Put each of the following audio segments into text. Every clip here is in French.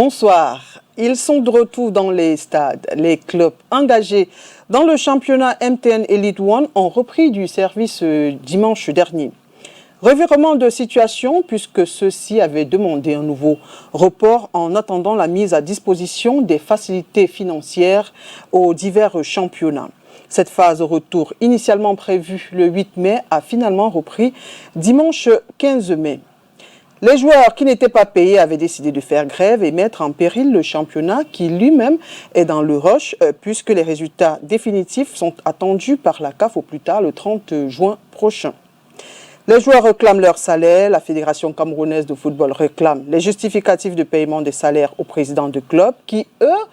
Bonsoir. Ils sont de retour dans les stades. Les clubs engagés dans le championnat MTN Elite One ont repris du service dimanche dernier. Revirement de situation puisque ceux-ci avaient demandé un nouveau report en attendant la mise à disposition des facilités financières aux divers championnats. Cette phase de retour initialement prévue le 8 mai a finalement repris dimanche 15 mai. Les joueurs qui n'étaient pas payés avaient décidé de faire grève et mettre en péril le championnat qui lui-même est dans le rush puisque les résultats définitifs sont attendus par la CAF au plus tard le 30 juin prochain. Les joueurs réclament leur salaire, la Fédération camerounaise de football réclame les justificatifs de paiement des salaires aux présidents de clubs qui, eux,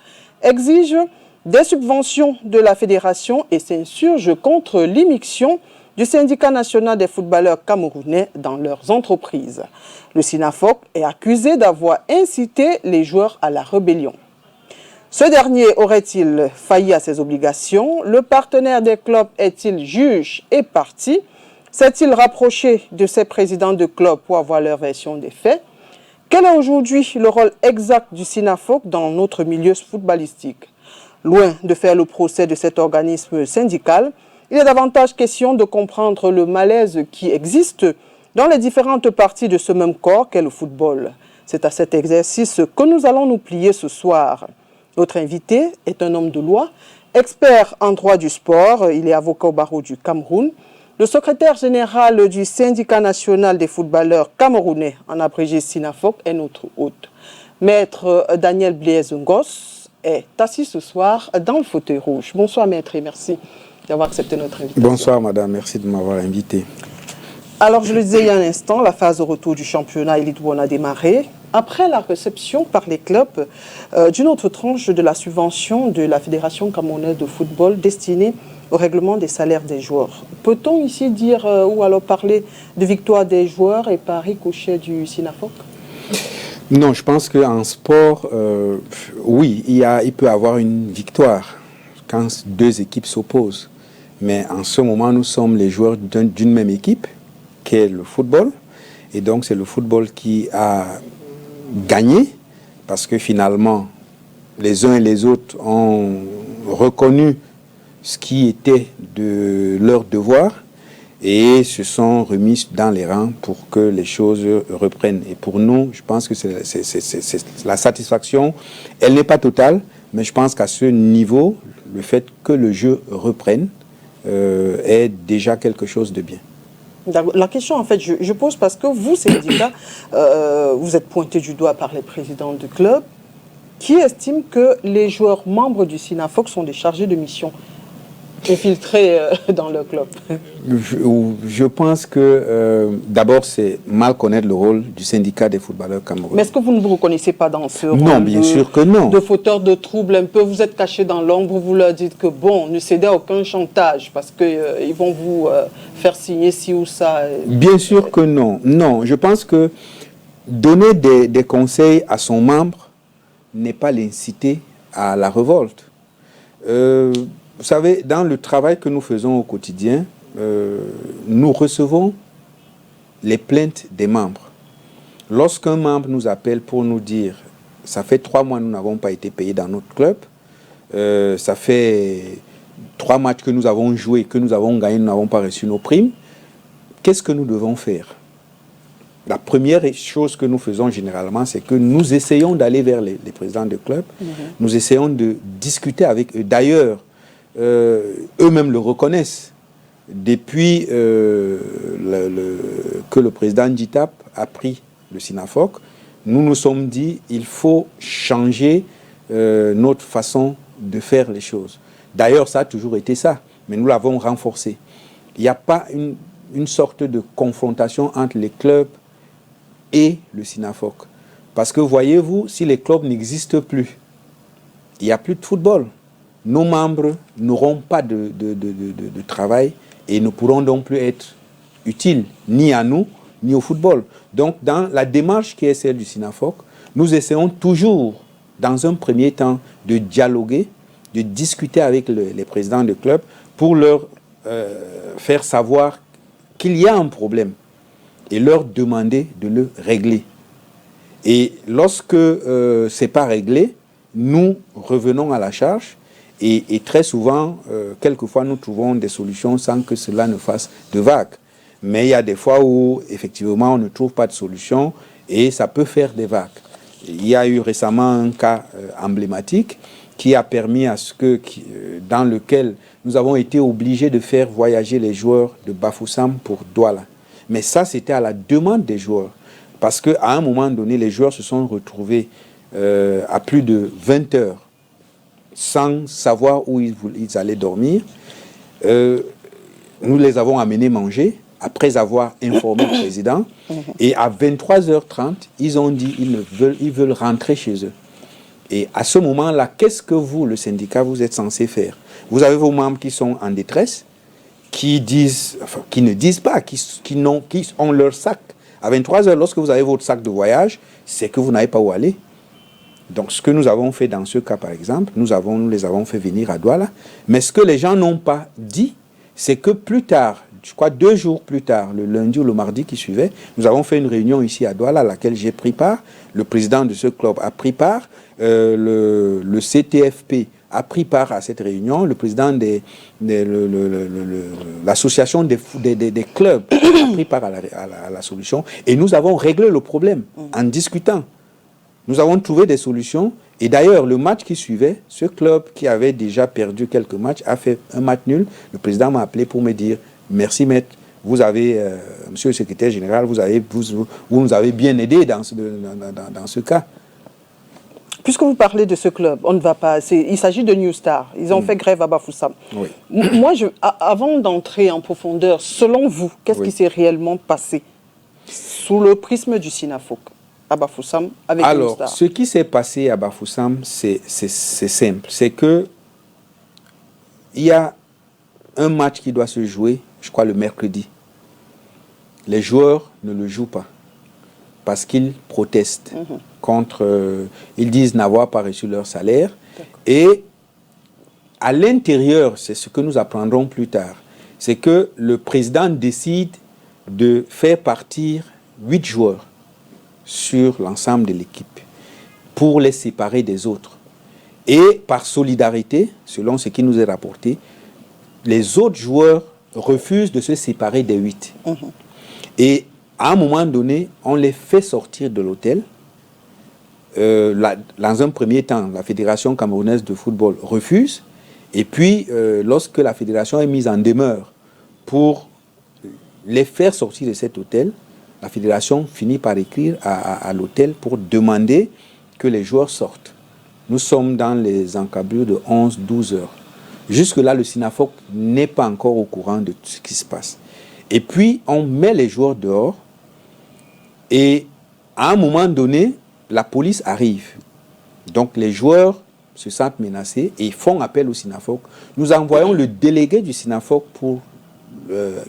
exigent des subventions de la fédération et s'insurgent contre l'immixtion du syndicat national des footballeurs camerounais dans leurs entreprises. Le SINAFOC est accusé d'avoir incité les joueurs à la rébellion. Ce dernier aurait-il failli à ses obligations? Le partenaire des clubs est-il juge et partie? S'est-il rapproché de ses présidents de clubs pour avoir leur version des faits? Quel est aujourd'hui le rôle exact du SINAFOC dans notre milieu footballistique? Loin de faire le procès de cet organisme syndical, il est davantage question de comprendre le malaise qui existe dans les différentes parties de ce même corps qu'est le football. C'est à cet exercice que nous allons nous plier ce soir. Notre invité est un homme de loi, expert en droit du sport. Il est avocat au barreau du Cameroun. Le secrétaire général du syndicat national des footballeurs camerounais, en abrégé SINAFOC, est notre hôte. Maître Daniel Blaise Ngos est assis ce soir dans le fauteuil rouge. Bonsoir maître et merci d'avoir accepté notre invitation. Bonsoir madame, merci de m'avoir invité. Alors je le disais il y a un instant, la phase de retour du championnat Elite One a démarré. Après la réception par les clubs d'une autre tranche de la subvention de la Fédération camerounaise de football destinée au règlement des salaires des joueurs. Peut-on ici dire ou alors parler de victoire des joueurs et par ricochet du SINAFOC? Non, je pense qu'en sport, oui, il peut y avoir une victoire quand deux équipes s'opposent. Mais en ce moment, nous sommes les joueurs d'une même équipe, qui est le football. Et donc, c'est le football qui a gagné, parce que finalement, les uns et les autres ont reconnu ce qui était de leur devoir et se sont remis dans les rangs pour que les choses reprennent. Et pour nous, je pense que c'est la satisfaction, elle n'est pas totale, mais je pense qu'à ce niveau, le fait que le jeu reprenne est déjà quelque chose de bien. La question, en fait, je pose parce que vous, syndicats, vous êtes pointé du doigt par les présidents de club qui estiment que les joueurs membres du SINAFOC sont des chargés de mission infiltrés dans leur club. Je pense que d'abord, c'est mal connaître le rôle du syndicat des footballeurs camerounais. Mais est-ce que vous ne vous reconnaissez pas dans ce rôle? Non, bien sûr que non. De fauteur de troubles un peu, vous êtes caché dans l'ombre, vous leur dites que bon, ne cédez à aucun chantage parce qu'ils vont vous faire signer ci ou ça. Bien sûr que non. Non, je pense que donner des conseils à son membre n'est pas l'inciter à la révolte. Vous savez, dans le travail que nous faisons au quotidien, nous recevons les plaintes des membres. Lorsqu'un membre nous appelle pour nous dire « ça fait 3 mois que nous n'avons pas été payés dans notre club, ça fait 3 matchs que nous avons joués, que nous avons gagné, nous n'avons pas reçu nos primes », qu'est-ce que nous devons faire? La première chose que nous faisons généralement, c'est que nous essayons d'aller vers les présidents de club, nous essayons de discuter avec eux. D'ailleurs, eux-mêmes le reconnaissent. Depuis que le président Nditap a pris le SINAFOC, nous nous sommes dit il faut changer notre façon de faire les choses. D'ailleurs, ça a toujours été ça, mais nous l'avons renforcé. Il n'y a pas une sorte de confrontation entre les clubs et le SINAFOC. Parce que voyez-vous, si les clubs n'existent plus, il n'y a plus de football. Nos membres n'auront pas de travail et ne pourront donc plus être utiles ni à nous, ni au football. Donc, dans la démarche qui est celle du SINAFOC, nous essayons toujours, dans un premier temps, de dialoguer, de discuter avec les présidents de clubs pour leur faire savoir qu'il y a un problème et leur demander de le régler. Et lorsque ce n'est pas réglé, nous revenons à la charge et très souvent, quelquefois, nous trouvons des solutions sans que cela ne fasse de vagues. Mais il y a des fois où, effectivement, on ne trouve pas de solution et ça peut faire des vagues. Il y a eu récemment un cas emblématique qui a permis à ce que, dans lequel nous avons été obligés de faire voyager les joueurs de Bafoussam pour Douala. Mais ça, c'était à la demande des joueurs. Parce qu'à un moment donné, les joueurs se sont retrouvés à plus de 20 heures sans savoir où ils allaient dormir. Nous les avons amenés manger après avoir informé le président. Et à 23h30, ils ont dit qu'ils veulent rentrer chez eux. Et à ce moment-là, qu'est-ce que vous, le syndicat, vous êtes censé faire? Vous avez vos membres qui sont en détresse, qui ne disent pas, qui ont leur sac. À 23h, lorsque vous avez votre sac de voyage, c'est que vous n'avez pas où aller. Donc, ce que nous avons fait dans ce cas, par exemple, nous les avons fait venir à Douala. Mais ce que les gens n'ont pas dit, c'est que plus tard, je crois 2 jours plus tard, le lundi ou le mardi qui suivait, nous avons fait une réunion ici à Douala à laquelle j'ai pris part. Le président de ce club a pris part. Le CTFP a pris part à cette réunion. Le président de l'association des clubs a pris part à la solution. Et nous avons réglé le problème en discutant. Nous avons trouvé des solutions. Et d'ailleurs, le match qui suivait, ce club qui avait déjà perdu quelques matchs a fait un match nul. Le président m'a appelé pour me dire « Merci, maître. Vous avez, monsieur le secrétaire général, vous nous avez bien aidé dans ce cas. » Puisque vous parlez de ce club, on ne va pas. Il s'agit de New Star. Ils ont fait grève à Bafoussam. Oui. Moi, avant d'entrer en profondeur, selon vous, qu'est-ce qui s'est réellement passé sous le prisme du SYNAFOC à Bafoussam avec New Star? Alors, ce qui s'est passé à Bafoussam, c'est simple. C'est que il y a un match qui doit se jouer, je crois, le mercredi. Les joueurs ne le jouent pas parce qu'ils protestent contre... ils disent n'avoir pas reçu leur salaire. Et à l'intérieur, c'est ce que nous apprendrons plus tard, c'est que le président décide de faire partir 8 joueurs sur l'ensemble de l'équipe pour les séparer des autres. Et par solidarité, selon ce qui nous est rapporté, les autres joueurs refusent de se séparer des 8. Et à un moment donné, on les fait sortir de l'hôtel. Dans un premier temps, la Fédération camerounaise de football refuse. Et puis, lorsque la Fédération est mise en demeure pour les faire sortir de cet hôtel, la Fédération finit par écrire à l'hôtel pour demander que les joueurs sortent. Nous sommes dans les encablures de 11-12 heures. Jusque-là, le SYNAFOC n'est pas encore au courant de tout ce qui se passe. Et puis, on met les joueurs dehors. Et à un moment donné, la police arrive. Donc, les joueurs se sentent menacés et font appel au SYNAFOC. Nous envoyons le délégué du SYNAFOC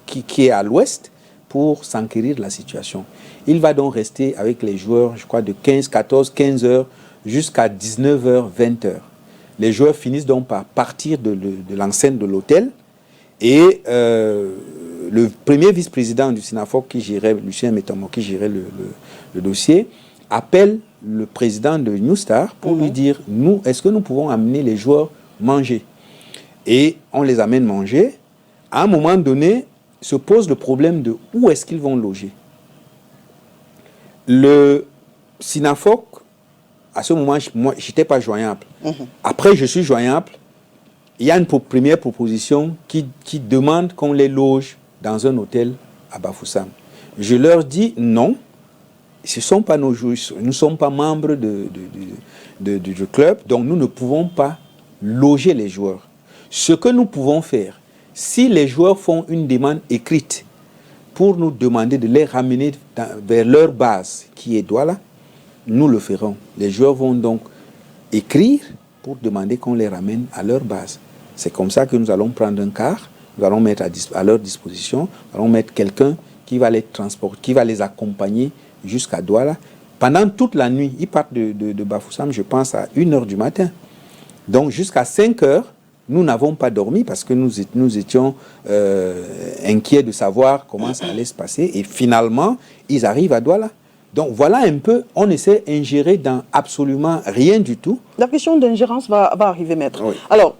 qui est à l'ouest pour s'enquérir de la situation. Il va donc rester avec les joueurs, je crois, de 15 heures jusqu'à 19h, 20h. Les joueurs finissent donc par partir de l'enceinte de l'hôtel et le premier vice-président du SYNAFOC qui gérait, Lucien Metamo, qui gérait le dossier, appelle le président de New Star pour lui dire « Est-ce que nous pouvons amener les joueurs manger ?» Et on les amène manger. À un moment donné, se pose le problème de où est-ce qu'ils vont loger. Le SYNAFOC, à ce moment, moi, je n'étais pas joignable. Après, je suis joignable. Il y a une première proposition qui demande qu'on les loge dans un hôtel à Bafoussam. Je leur dis non, ce ne sont pas nos joueurs, nous ne sommes pas membres du club, donc nous ne pouvons pas loger les joueurs. Ce que nous pouvons faire, si les joueurs font une demande écrite pour nous demander de les ramener vers leur base, qui est Douala, nous le ferons. Les joueurs vont donc écrire pour demander qu'on les ramène à leur base. C'est comme ça que nous allons prendre un car, nous allons mettre à leur disposition, nous allons mettre quelqu'un qui va les transporter, qui va les accompagner jusqu'à Douala. Pendant toute la nuit, ils partent de Bafoussam, je pense, à 1h du matin. Donc jusqu'à 5h, nous n'avons pas dormi parce que nous étions inquiets de savoir comment ça allait se passer. Et finalement, ils arrivent à Douala. Donc voilà un peu, on essaie d'ingérer dans absolument rien du tout. La question d'ingérence va arriver, maître. Oui. Alors,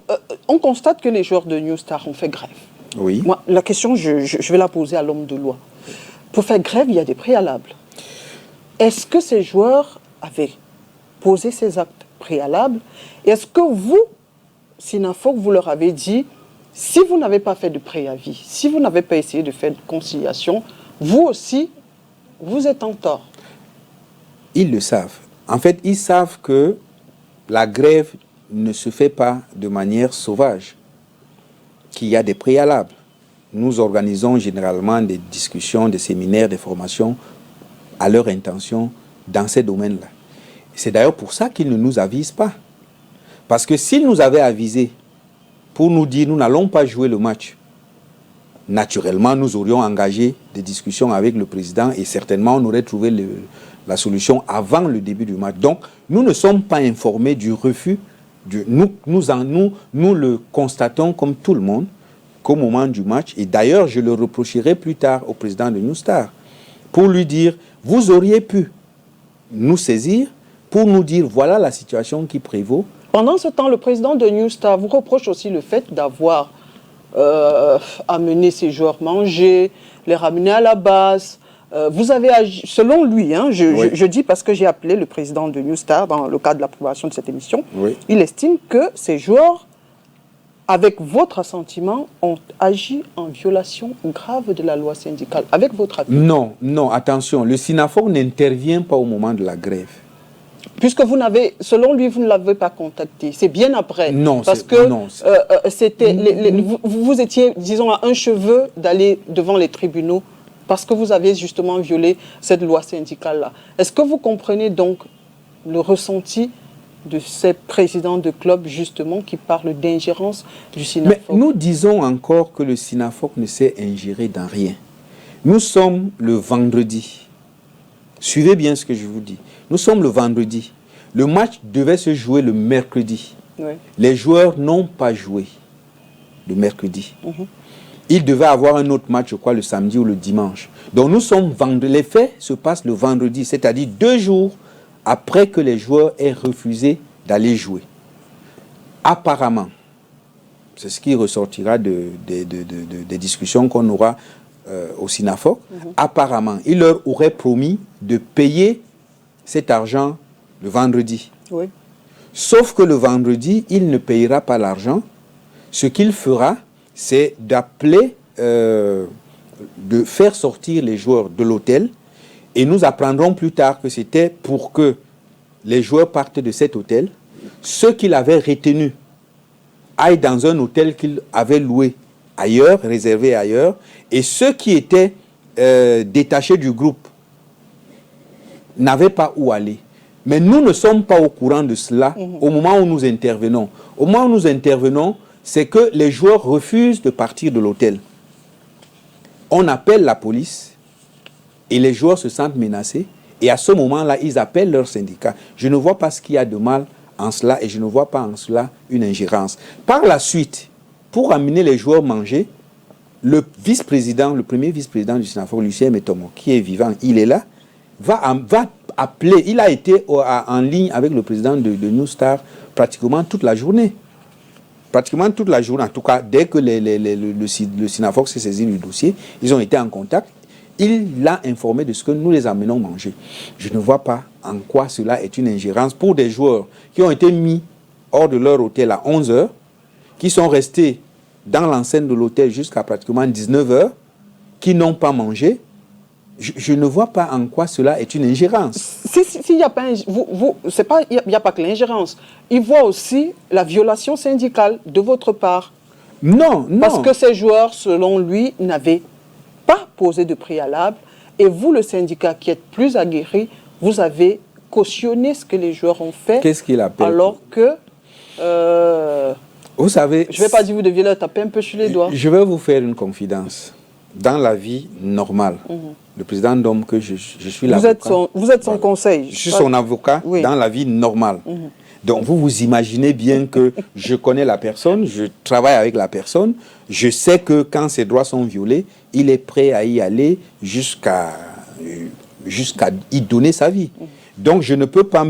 on constate que les joueurs de New Star ont fait grève. Oui. Moi, la question, je vais la poser à l'homme de loi. Pour faire grève, il y a des préalables. Est-ce que ces joueurs avaient posé ces actes préalables? Et est-ce que vous, Sinafoc, vous leur avez dit, si vous n'avez pas fait de préavis, si vous n'avez pas essayé de faire de conciliation, vous aussi, vous êtes en tort? Ils le savent. En fait, ils savent que la grève ne se fait pas de manière sauvage, qu'il y a des préalables. Nous organisons généralement des discussions, des séminaires, des formations à leur intention dans ces domaines-là. C'est d'ailleurs pour ça qu'ils ne nous avisent pas. Parce que s'ils nous avaient avisés pour nous dire nous n'allons pas jouer le match, naturellement nous aurions engagé des discussions avec le président et certainement on aurait trouvé la solution avant le début du match. Donc nous ne sommes pas informés du refus. Nous le constatons comme tout le monde qu'au moment du match, et d'ailleurs je le reprocherai plus tard au président de New Star, pour lui dire, vous auriez pu nous saisir pour nous dire, voilà la situation qui prévaut. Pendant ce temps, le président de New Star vous reproche aussi le fait d'avoir amené ses joueurs manger, les ramener à la base. Vous avez agi, selon lui, hein, je dis parce que j'ai appelé le président de New Star dans le cadre de l'approbation de cette émission, oui. Il estime que ces joueurs, avec votre assentiment, ont agi en violation grave de la loi syndicale. Avec votre avis? Non, non, attention, le Sinafoc n'intervient pas au moment de la grève. Puisque vous n'avez, selon lui, vous ne l'avez pas contacté. C'est bien après. Non, parce que c'était, vous étiez, disons, à un cheveu d'aller devant les tribunaux parce que vous avez justement violé cette loi syndicale-là. Est-ce que vous comprenez donc le ressenti de ces présidents de clubs, justement, qui parlent d'ingérence du Sinafoc? Mais nous disons encore que le Sinafoc ne s'est ingéré dans rien. Nous sommes le vendredi. Suivez bien ce que je vous dis. Nous sommes le vendredi. Le match devait se jouer le mercredi. Oui. Les joueurs n'ont pas joué le mercredi. Ils devaient avoir un autre match, je crois, le samedi ou le dimanche. Donc nous sommes vendredi. Les faits se passent le vendredi, c'est-à-dire 2 jours après que les joueurs aient refusé d'aller jouer. Apparemment, c'est ce qui ressortira des discussions qu'on aura au Sinafoc. Apparemment, il leur aurait promis de payer cet argent le vendredi. Oui. Sauf que le vendredi, il ne payera pas l'argent. Ce qu'il fera, c'est d'appeler, de faire sortir les joueurs de l'hôtel. Et nous apprendrons plus tard que c'était pour que les joueurs partent de cet hôtel. Ceux qu'il avait retenus aillent dans un hôtel qu'il avait loué ailleurs, réservé ailleurs. Et ceux qui étaient détachés du groupe n'avaient pas où aller. Mais nous ne sommes pas au courant de cela au moment où nous intervenons. Au moment où nous intervenons, c'est que les joueurs refusent de partir de l'hôtel. On appelle la police et les joueurs se sentent menacés. Et à ce moment-là, ils appellent leur syndicat. Je ne vois pas ce qu'il y a de mal en cela et je ne vois pas en cela une ingérence. Par la suite, pour amener les joueurs manger, le vice-président, le premier vice-président du Sinafoc, Lucien Metomo, qui est vivant, il est là, va appeler. Il a été en ligne avec le président de New Star pratiquement toute la journée. Pratiquement toute la journée, en tout cas, dès que le Sinafoc s'est saisi du dossier, ils ont été en contact. Il l'a informé de ce que nous les amenons manger. Je ne vois pas en quoi cela est une ingérence pour des joueurs qui ont été mis hors de leur hôtel à 11 h, qui sont restés dans l'enceinte de l'hôtel jusqu'à pratiquement 19 h, qui n'ont pas mangé. Je ne vois pas en quoi cela est une ingérence. S'il n'y a pas, il n'y a pas que l'ingérence. Il voit aussi la violation syndicale de votre part. Non, non. Parce que ces joueurs, selon lui, n'avaient pas posé de préalable. Et vous, le syndicat qui êtes plus aguerri, vous avez cautionné ce que les joueurs ont fait. Qu'est-ce qu'il appelle? Alors que... vous savez... Je ne vais pas dire vous deviez leur taper un peu sur les doigts. Je vais vous faire une confidence. Dans la vie normale, le président d'homme que je suis l'avocat. Vous êtes son conseil. Je suis son avocat dans la vie normale. Donc vous imaginez bien que je connais la personne, je travaille avec la personne, je sais que quand ses droits sont violés, il est prêt à y aller jusqu'à jusqu'à y donner sa vie. Donc, je ne peux pas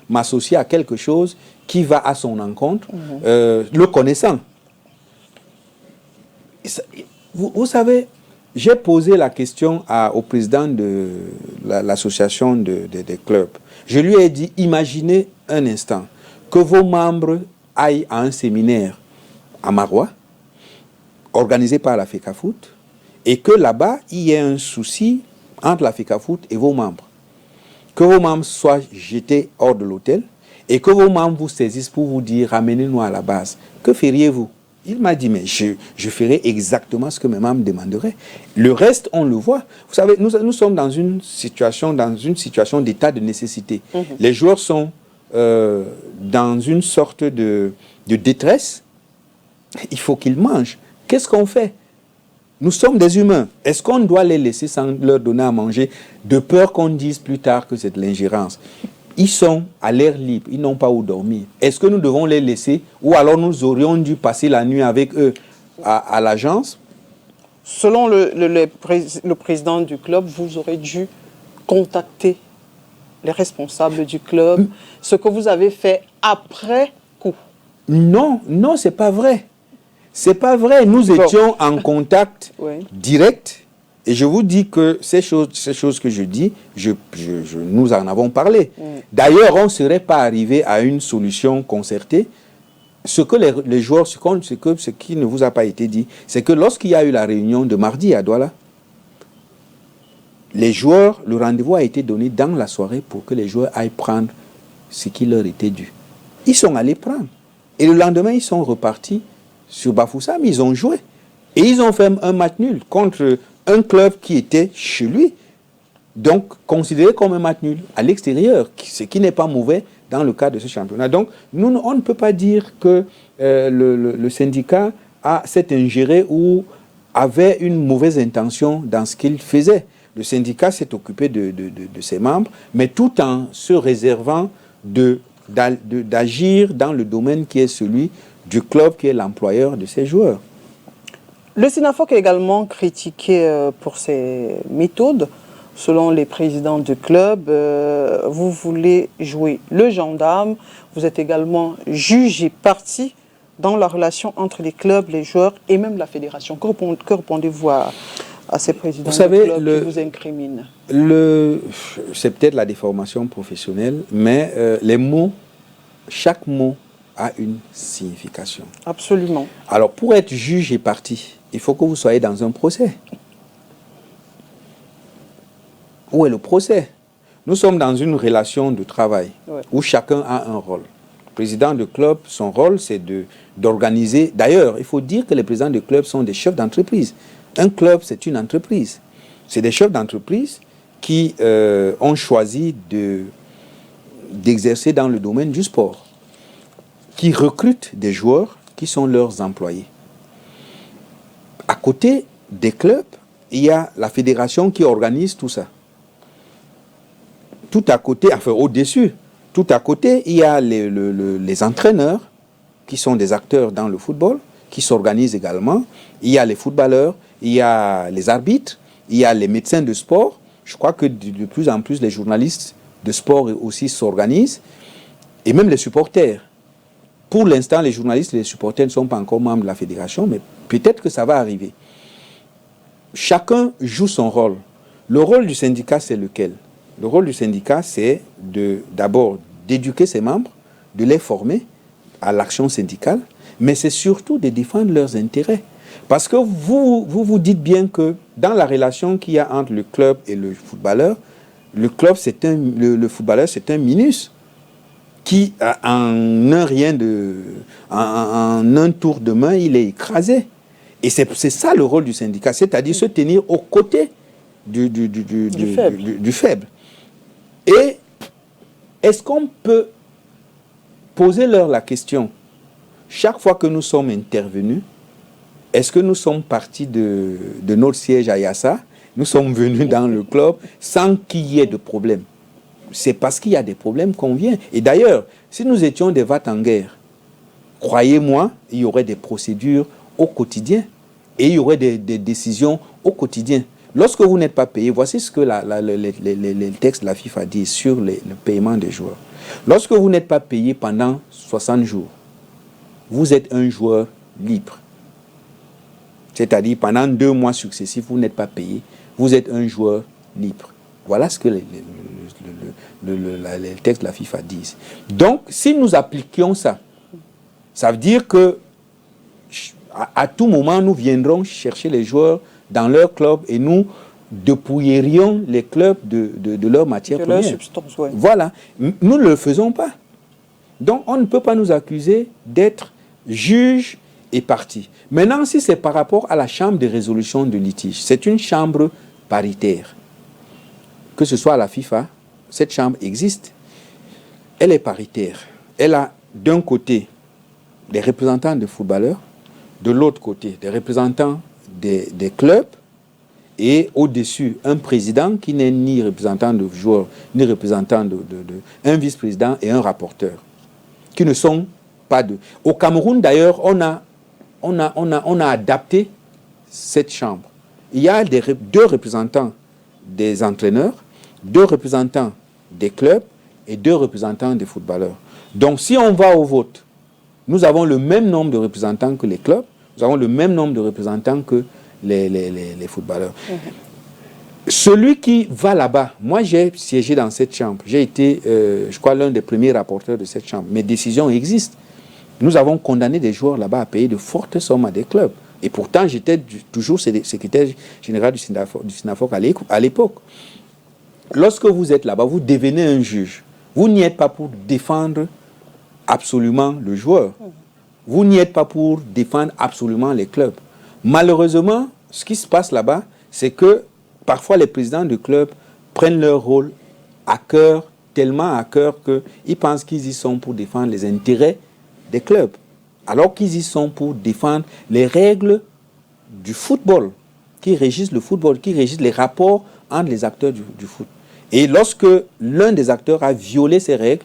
m'associer à quelque chose qui va à son encontre, le connaissant. Vous savez, j'ai posé la question au président de l'association des clubs. Je lui ai dit, imaginez un instant que vos membres aillent à un séminaire à Marois, organisé par la FECAFOOT, et que là-bas, il y ait un souci entre la FECAFOOT et vos membres. Que vos membres soient jetés hors de l'hôtel et que vos membres vous saisissent pour vous dire, ramenez-nous à la base. Que feriez-vous? Il m'a dit, mais je ferai exactement ce que mes membres demanderaient. Le reste, on le voit. Vous savez, nous sommes dans une situation d'état de nécessité. Les joueurs sont dans une sorte de détresse. Il faut qu'ils mangent. Qu'est-ce qu'on fait? Nous sommes des humains. Est-ce qu'on doit les laisser sans leur donner à manger de peur qu'on dise plus tard que c'est de l'ingérence? Ils sont à l'air libre, ils n'ont pas où dormir. Est-ce que nous devons les laisser ou alors nous aurions dû passer la nuit avec eux à l'agence? Selon le président du club, vous aurez dû contacter les responsables du club, ce que vous avez fait après coup. Non, c'est pas vrai. C'est pas vrai. Nous étions en contact direct. Et je vous dis que ces choses que je dis, nous en avons parlé. D'ailleurs, on ne serait pas arrivé à une solution concertée. Ce que les joueurs, ce qui ne vous a pas été dit, c'est que lorsqu'il y a eu la réunion de mardi à Douala, les joueurs, le rendez-vous a été donné dans la soirée pour que les joueurs aillent prendre ce qui leur était dû. Ils sont allés prendre. Et le lendemain, ils sont repartis sur Bafoussam, ils ont joué. Et ils ont fait un match nul contre un club qui était chez lui. Donc, considéré comme un match nul à l'extérieur, ce qui n'est pas mauvais dans le cadre de ce championnat. Donc, on ne peut pas dire que le syndicat s'est ingéré ou avait une mauvaise intention dans ce qu'il faisait. Le syndicat s'est occupé de ses membres, mais tout en se réservant d'agir dans le domaine qui est celui du club qui est l'employeur de ses joueurs. Le SINAFOC est également critiqué pour ses méthodes. Selon les présidents du club, vous voulez jouer le gendarme. Vous êtes également juge et partie dans la relation entre les clubs, les joueurs et même la fédération. Que répondez-vous à ces présidents du club qui vous incriminent? C'est peut-être la déformation professionnelle, mais les mots, chaque mot a une signification. Absolument. Alors, pour être juge et partie, il faut que vous soyez dans un procès. Où est le procès? Nous sommes dans une relation de travail où chacun a un rôle. Le président de club, son rôle, c'est d'organiser. D'ailleurs, il faut dire que les présidents de club sont des chefs d'entreprise. Un club, c'est une entreprise. C'est des chefs d'entreprise qui ont choisi d'exercer dans le domaine du sport, qui recrutent des joueurs qui sont leurs employés. À côté des clubs, il y a la fédération qui organise tout ça. Tout à côté, enfin au-dessus, tout à côté, il y a les entraîneurs qui sont des acteurs dans le football, qui s'organisent également. Il y a les footballeurs, il y a les arbitres, il y a les médecins de sport. Je crois que de plus en plus, les journalistes de sport aussi s'organisent, et même les supporters. Pour l'instant, les journalistes et les supporters ne sont pas encore membres de la fédération, mais peut-être que ça va arriver. Chacun joue son rôle. Le rôle du syndicat, c'est lequel? Le rôle du syndicat, c'est d'abord d'éduquer ses membres, de les former à l'action syndicale, mais c'est surtout de défendre leurs intérêts. Parce que vous dites bien que dans la relation qu'il y a entre le club et le footballeur, le footballeur, c'est un minus qui, en un tour de main, il est écrasé. Et c'est ça le rôle du syndicat, c'est-à-dire se tenir aux côtés du faible. Et est-ce qu'on peut poser leur la question, chaque fois que nous sommes intervenus, est-ce que nous sommes partis de notre siège à Yassa, nous sommes venus dans le club sans qu'il y ait de problème? C'est parce qu'il y a des problèmes qu'on vient. Et d'ailleurs, si nous étions des vats en guerre, croyez-moi, il y aurait des procédures au quotidien et il y aurait des décisions au quotidien. Lorsque vous n'êtes pas payé, voici ce que les textes de la FIFA disent sur le paiement des joueurs. Lorsque vous n'êtes pas payé pendant 60 jours, vous êtes un joueur libre. C'est-à-dire, pendant 2 mois successifs, vous n'êtes pas payé, vous êtes un joueur libre. Voilà ce que les textes de la FIFA disent. Donc, si nous appliquions ça, ça veut dire que à tout moment, nous viendrons chercher les joueurs dans leur club et nous dépouillerions les clubs de leur matière première. Substance, ouais. Voilà. Nous ne le faisons pas. Donc, on ne peut pas nous accuser d'être juge et partie. Maintenant, si c'est par rapport à la chambre de résolution de litige, c'est une chambre paritaire. Que ce soit à la FIFA, cette chambre existe. Elle est paritaire. Elle a d'un côté des représentants des footballeurs, de l'autre côté des représentants des clubs, et au-dessus un président qui n'est ni représentant de joueurs, ni représentant un vice-président et un rapporteur, qui ne sont pas deux. Au Cameroun, d'ailleurs, on a adapté cette chambre. Il y a 2 représentants des entraîneurs, 2 représentants des clubs et 2 représentants des footballeurs. Donc, si on va au vote, nous avons le même nombre de représentants que les clubs, nous avons le même nombre de représentants que les footballeurs. Celui qui va là-bas, moi j'ai siégé dans cette chambre, j'ai été, je crois, l'un des premiers rapporteurs de cette chambre. Mes décisions existent. Nous avons condamné des joueurs là-bas à payer de fortes sommes à des clubs. Et pourtant, j'étais toujours secrétaire général du SINAFOC à l'époque. Lorsque vous êtes là-bas, vous devenez un juge. Vous n'y êtes pas pour défendre absolument le joueur. Vous n'y êtes pas pour défendre absolument les clubs. Malheureusement, ce qui se passe là-bas, c'est que parfois les présidents de clubs prennent leur rôle à cœur, tellement à cœur qu'ils pensent qu'ils y sont pour défendre les intérêts des clubs, alors qu'ils y sont pour défendre les règles du football, qui régissent le football, qui régissent les rapports entre les acteurs du foot. Et lorsque l'un des acteurs a violé ces règles,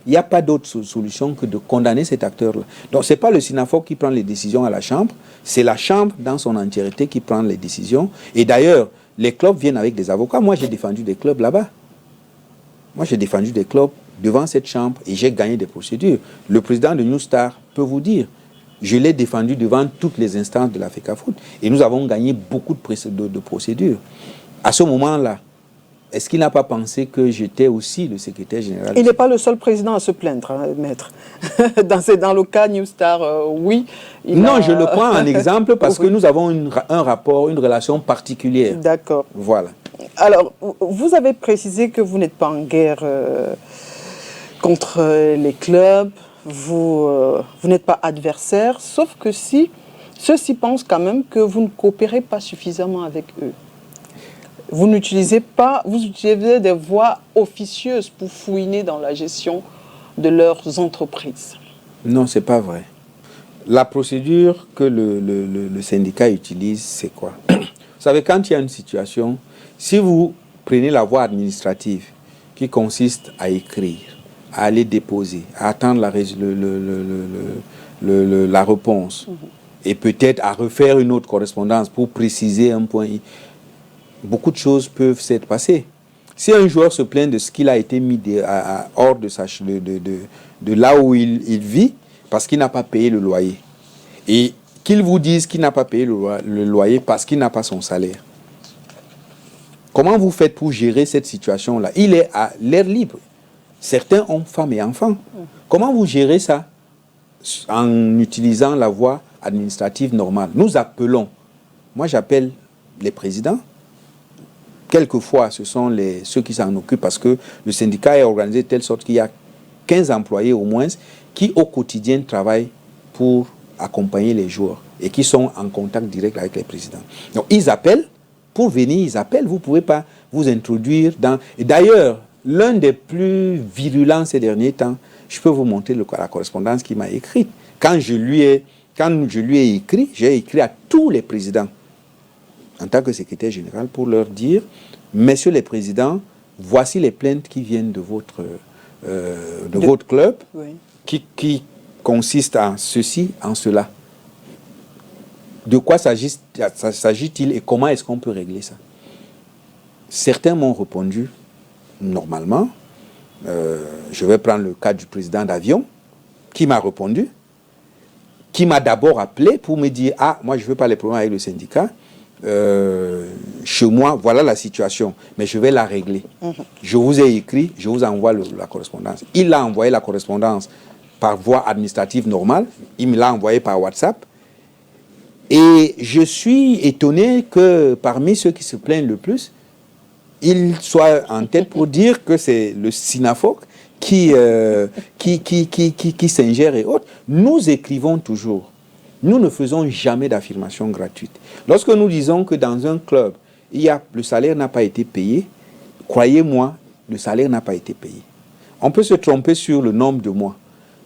il n'y a pas d'autre solution que de condamner cet acteur-là. Donc, ce n'est pas le SINAFOC qui prend les décisions à la Chambre, c'est la Chambre dans son entièreté qui prend les décisions. Et d'ailleurs, les clubs viennent avec des avocats. Moi, j'ai défendu des clubs là-bas. Moi, j'ai défendu des clubs devant cette Chambre et j'ai gagné des procédures. Le président de New Star peut vous dire, je l'ai défendu devant toutes les instances de la FECAFOOT et nous avons gagné beaucoup de procédures. À ce moment-là, est-ce qu'il n'a pas pensé que j'étais aussi le secrétaire général? Il n'est pas le seul président à se plaindre, hein, maître. Dans le cas New Star, oui. Non, je le prends en exemple parce que nous avons un rapport, une relation particulière. D'accord. Voilà. Alors, vous avez précisé que vous n'êtes pas en guerre contre les clubs, vous n'êtes pas adversaire, sauf que si ceux-ci pensent quand même que vous ne coopérez pas suffisamment avec eux. Vous n'utilisez pas, vous utilisez des voies officieuses pour fouiner dans la gestion de leurs entreprises. Non, ce n'est pas vrai. La procédure que le syndicat utilise, c'est quoi? Vous savez, quand il y a une situation, si vous prenez la voie administrative qui consiste à écrire, à aller déposer, à attendre la réponse, et peut-être à refaire une autre correspondance pour préciser un point, beaucoup de choses peuvent s'être passées. Si un joueur se plaint de ce qu'il a été mis hors de là où il vit, parce qu'il n'a pas payé le loyer, et qu'il vous dise qu'il n'a pas payé le loyer parce qu'il n'a pas son salaire, comment vous faites pour gérer cette situation-là? Il est à l'air libre. Certains ont femmes et enfants. Comment vous gérez ça? En utilisant la voie administrative normale. Nous appelons, moi j'appelle les présidents. Quelquefois, ce sont ceux qui s'en occupent parce que le syndicat est organisé de telle sorte qu'il y a 15 employés au moins qui au quotidien travaillent pour accompagner les joueurs et qui sont en contact direct avec les présidents. Donc ils appellent, pour venir ils appellent, vous ne pouvez pas vous introduire dans... Et d'ailleurs, l'un des plus virulents ces derniers temps, je peux vous montrer la correspondance qu'il m'a écrite. Quand je lui ai écrit, j'ai écrit à tous les présidents en tant que secrétaire général pour leur dire, messieurs les présidents, voici les plaintes qui viennent de votre club, oui, qui consistent en ceci, en cela. De quoi s'agit-il et comment est-ce qu'on peut régler ça? certains m'ont répondu normalement. Je vais prendre le cas du président d'Avion, qui m'a répondu, qui m'a d'abord appelé pour me dire « Ah, moi, je ne veux pas les problèmes avec le syndicat. Chez moi, voilà la situation, mais je vais la régler. Je vous ai écrit, je vous envoie la correspondance. » Il a envoyé la correspondance par voie administrative normale. Il me l'a envoyé par WhatsApp. Et je suis étonné que parmi ceux qui se plaignent le plus, il soit en tête pour dire que c'est le SINAFOC qui s'ingère et autres. Nous écrivons toujours. Nous ne faisons jamais d'affirmation gratuite. Lorsque nous disons que dans un club, le salaire n'a pas été payé, croyez-moi, le salaire n'a pas été payé. On peut se tromper sur le nombre de mois.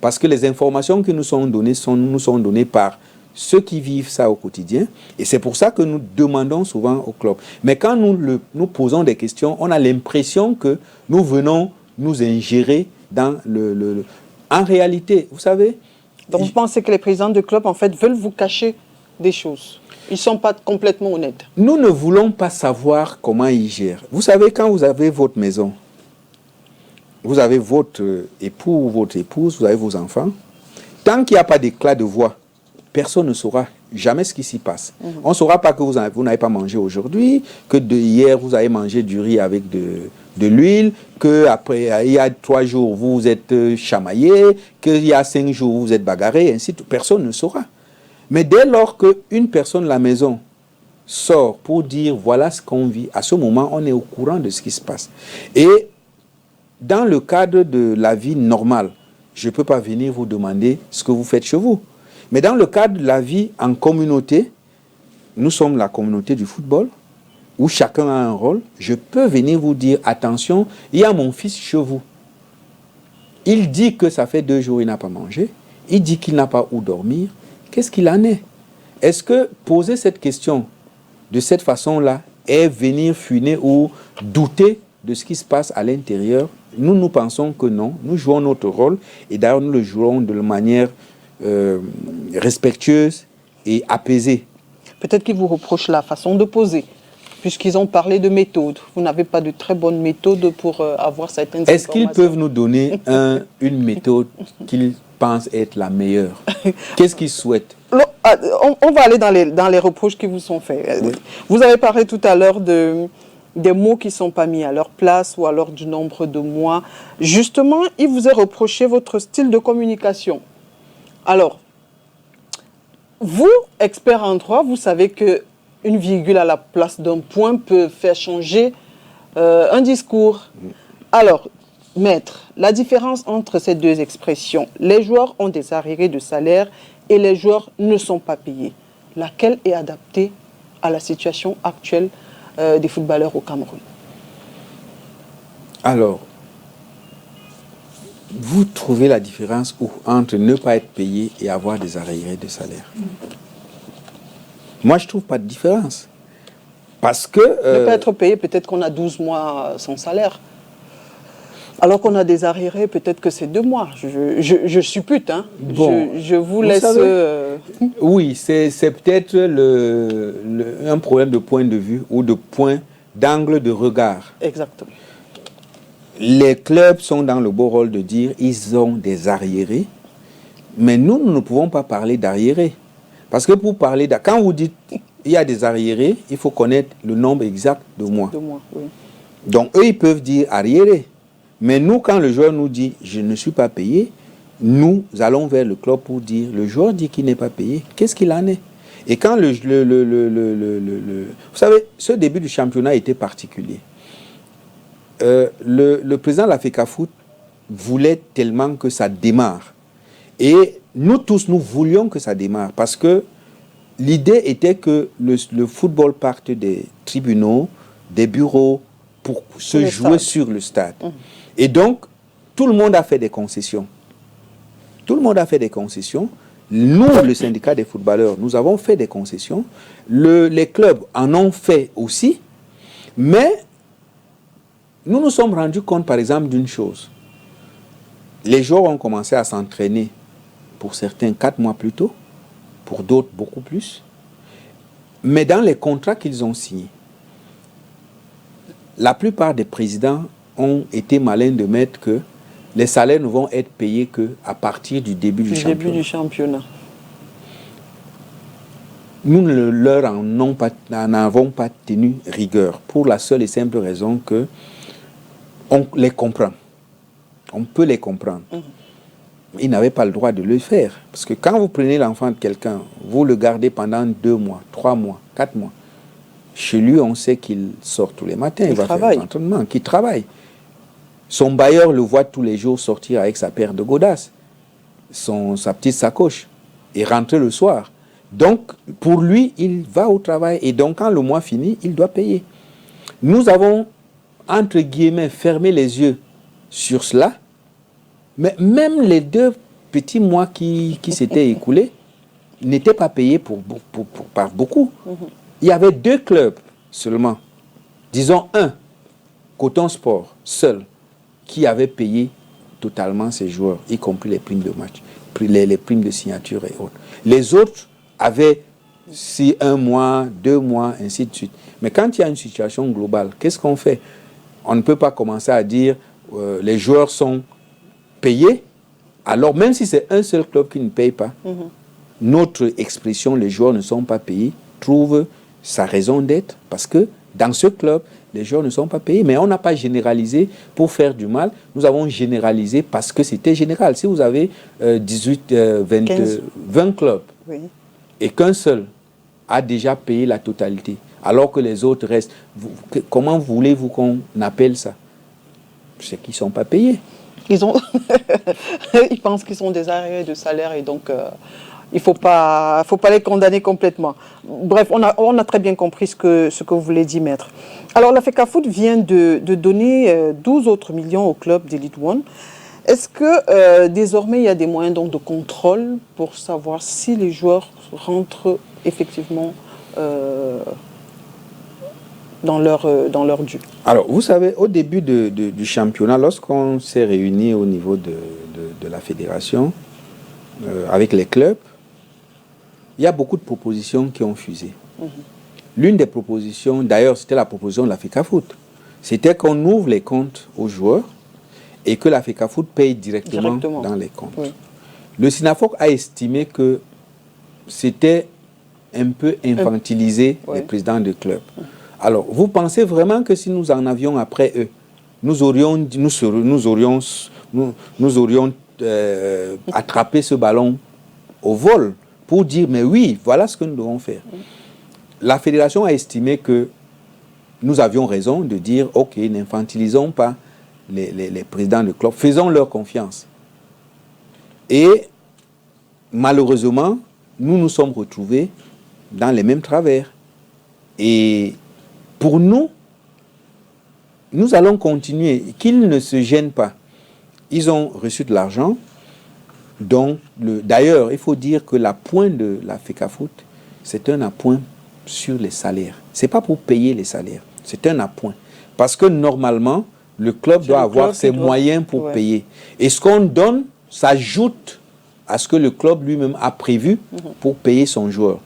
Parce que les informations qui nous sont données nous sont données par ceux qui vivent ça au quotidien. Et c'est pour ça que nous demandons souvent au club. Mais quand nous posons des questions, on a l'impression que nous venons nous ingérer dans En réalité, vous savez... Donc vous pensez que les présidents de club, en fait, veulent vous cacher des choses? Ils ne sont pas complètement honnêtes. Nous ne voulons pas savoir comment ils gèrent. Vous savez, quand vous avez votre maison, vous avez votre époux ou votre épouse, vous avez vos enfants, tant qu'il n'y a pas d'éclat de voix, personne ne saura jamais ce qui s'y passe. On ne saura pas que vous n'avez pas mangé aujourd'hui, que hier vous avez mangé du riz avec de l'huile, qu'après, il y a 3 jours, vous vous êtes chamaillé, qu'il y a 5 jours, vous vous êtes bagarré, ainsi de suite. Personne ne saura. Mais dès lors qu'une personne de la maison sort pour dire voilà ce qu'on vit, à ce moment, on est au courant de ce qui se passe. Et dans le cadre de la vie normale, je ne peux pas venir vous demander ce que vous faites chez vous. Mais dans le cadre de la vie en communauté, nous sommes la communauté du football, où chacun a un rôle. Je peux venir vous dire, attention, il y a mon fils chez vous. Il dit que ça fait 2 jours qu'il n'a pas mangé. Il dit qu'il n'a pas où dormir. Qu'est-ce qu'il en est? Est-ce que poser cette question de cette façon-là est venir fuiner ou douter de ce qui se passe à l'intérieur? Nous pensons que non. Nous jouons notre rôle et d'ailleurs nous le jouons de manière respectueuse et apaisée. Peut-être qu'ils vous reprochent la façon de poser, puisqu'ils ont parlé de méthode. Vous n'avez pas de très bonne méthode pour avoir certaines informations. Est-ce qu'ils peuvent nous donner une méthode qu'ils pensent être la meilleure? Qu'est-ce qu'ils souhaitent? On va aller dans les reproches qui vous sont faits. Oui. Vous avez parlé tout à l'heure des mots qui ne sont pas mis à leur place ou alors du nombre de mois. Justement, il vous est reproché votre style de communication. Alors, vous, expert en droit, vous savez qu'une virgule à la place d'un point peut faire changer un discours. Alors, maître, la différence entre ces deux expressions, les joueurs ont des arriérés de salaire et les joueurs ne sont pas payés. Laquelle est adaptée à la situation actuelle des footballeurs au Cameroun? Alors, vous trouvez la différence entre ne pas être payé et avoir des arriérés de salaire? Moi, je ne trouve pas de différence. Parce que... ne pas être payé, peut-être qu'on a 12 mois sans salaire. Alors qu'on a des arriérés, peut-être que c'est 2 mois. Je suppute, hein. Bon, je vous laisse... Savez, oui, c'est peut-être un problème de point de vue ou d'angle de regard. Exactement. Les clubs sont dans le beau rôle de dire ils ont des arriérés, mais nous ne pouvons pas parler d'arriérés. Parce que pour parler quand vous dites il y a des arriérés, il faut connaître le nombre exact de mois. Oui. Donc eux, ils peuvent dire arriérés. Mais nous, quand le joueur nous dit je ne suis pas payé, nous allons vers le club pour dire le joueur dit qu'il n'est pas payé, qu'est-ce qu'il en est? Et quand vous savez, ce début du championnat était particulier. Le président de la FECAFOOT voulait tellement que ça démarre. Et nous tous, nous voulions que ça démarre parce que l'idée était que le football parte des tribunaux, des bureaux pour se jouer sur le stade. Et donc, tout le monde a fait des concessions. Tout le monde a fait des concessions. Nous, le syndicat des footballeurs, nous avons fait des concessions. Les clubs en ont fait aussi. Mais nous nous sommes rendus compte, par exemple, d'une chose. Les joueurs ont commencé à s'entraîner, pour certains 4 mois plus tôt, pour d'autres beaucoup plus. Mais dans les contrats qu'ils ont signés, la plupart des présidents ont été malins de mettre que les salaires ne vont être payés qu'à partir du début du championnat. Nous ne leur en avons pas tenu rigueur pour la seule et simple raison que on les comprend. On peut les comprendre. Ils n'avaient pas le droit de le faire. Parce que quand vous prenez l'enfant de quelqu'un, vous le gardez pendant 2 mois, 3 mois, 4 mois. Chez lui, on sait qu'il sort tous les matins, il va faire un entraînement, qu'il travaille. Son bailleur le voit tous les jours sortir avec sa paire de godasses, sa petite sacoche, et rentrer le soir. Donc, pour lui, il va au travail. Et donc, quand le mois finit, il doit payer. Nous avons, entre guillemets, fermé les yeux sur cela. Mais même les 2 petits mois qui s'étaient écoulés n'étaient pas payés par beaucoup. Il y avait 2 clubs seulement. Disons 1, Coton Sport, seul, qui avait payé totalement ses joueurs, y compris les primes de match, les primes de signature et autres. Les autres avaient 1 mois, 2 mois, ainsi de suite. Mais quand il y a une situation globale, qu'est-ce qu'on fait? On ne peut pas commencer à dire les joueurs sont payés, alors même si c'est un seul club qui ne paye pas, notre expression, les joueurs ne sont pas payés, trouve sa raison d'être, parce que dans ce club, les joueurs ne sont pas payés. Mais on n'a pas généralisé pour faire du mal, nous avons généralisé parce que c'était général. Si vous avez 20 clubs, oui, et qu'un seul a déjà payé la totalité, alors que les autres restent, comment voulez-vous qu'on appelle ça? C'est qu'ils ne sont pas payés. Ils pensent qu'ils sont des arriérés de salaire et donc il ne faut pas les condamner complètement. Bref, on a très bien compris ce que vous voulez dire, maître. Alors, la FECAFOOT vient de donner 12 autres millions au club d'Elite One. Est-ce que désormais il y a des moyens donc, de contrôle pour savoir si les joueurs rentrent effectivement dans leur dû? Alors, vous savez, au début du championnat, lorsqu'on s'est réunis au niveau de la fédération, avec les clubs, il y a beaucoup de propositions qui ont fusé. L'une des propositions, d'ailleurs, c'était la proposition de la FECAFOOT. C'était qu'on ouvre les comptes aux joueurs et que la FECAFOOT paye directement dans les comptes. Oui. Le SINAFOC a estimé que c'était un peu infantiliser les présidents de clubs. Alors, vous pensez vraiment que si nous en avions après eux, nous aurions attrapé ce ballon au vol pour dire, mais oui, voilà ce que nous devons faire. La fédération a estimé que nous avions raison de dire, ok, n'infantilisons pas les présidents de club, faisons leur confiance. Et malheureusement, nous nous sommes retrouvés dans les mêmes travers. Et pour nous, nous allons continuer, qu'ils ne se gênent pas. Ils ont reçu de l'argent. Donc, d'ailleurs, il faut dire que l'appoint de la FECAFOOT, c'est un appoint sur les salaires. Ce n'est pas pour payer les salaires, c'est un appoint. Parce que normalement, le club doit avoir ses moyens pour payer. Et ce qu'on donne s'ajoute à ce que le club lui-même a prévu pour payer son joueur.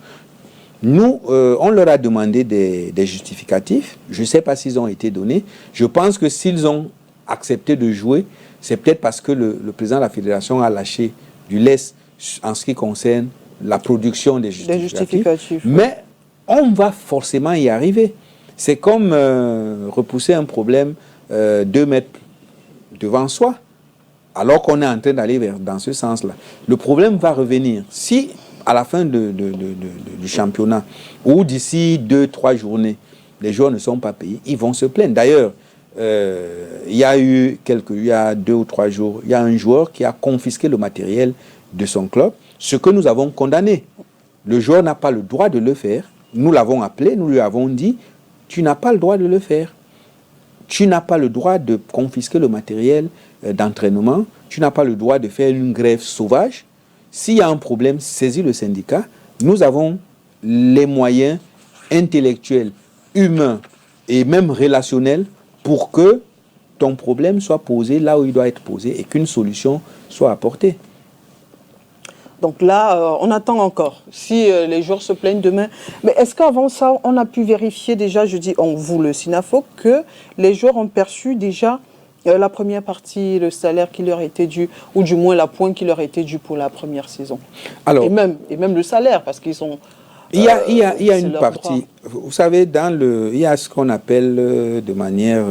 Nous, on leur a demandé des justificatifs. Je ne sais pas s'ils ont été donnés. Je pense que s'ils ont accepté de jouer, c'est peut-être parce que le président de la fédération a lâché du lest en ce qui concerne la production des justificatifs. Mais on va forcément y arriver. C'est comme repousser un problème 2 mètres devant soi, alors qu'on est en train d'aller dans ce sens-là. Le problème va revenir. Si, à la fin du championnat, ou d'ici 2-3 journées, les joueurs ne sont pas payés, ils vont se plaindre. D'ailleurs, il y a 2 ou 3 jours, il y a un joueur qui a confisqué le matériel de son club, ce que nous avons condamné. Le joueur n'a pas le droit de le faire. Nous l'avons appelé, nous lui avons dit, tu n'as pas le droit de le faire. Tu n'as pas le droit de confisquer le matériel d'entraînement. Tu n'as pas le droit de faire une grève sauvage. S'il y a un problème, saisis le syndicat. Nous avons les moyens intellectuels, humains et même relationnels pour que ton problème soit posé là où il doit être posé et qu'une solution soit apportée. Donc là, on attend encore. Si les joueurs se plaignent demain. Mais est-ce qu'avant ça, on a pu vérifier déjà, je dis on vous le SINAFO, que les joueurs ont perçu déjà la première partie, le salaire qui leur était dû, ou du moins la pointe qui leur était due pour la première saison? Alors, et même le salaire, parce qu'ils sont... il y a c'est une leur partie, droit. vous savez, il y a ce qu'on appelle de manière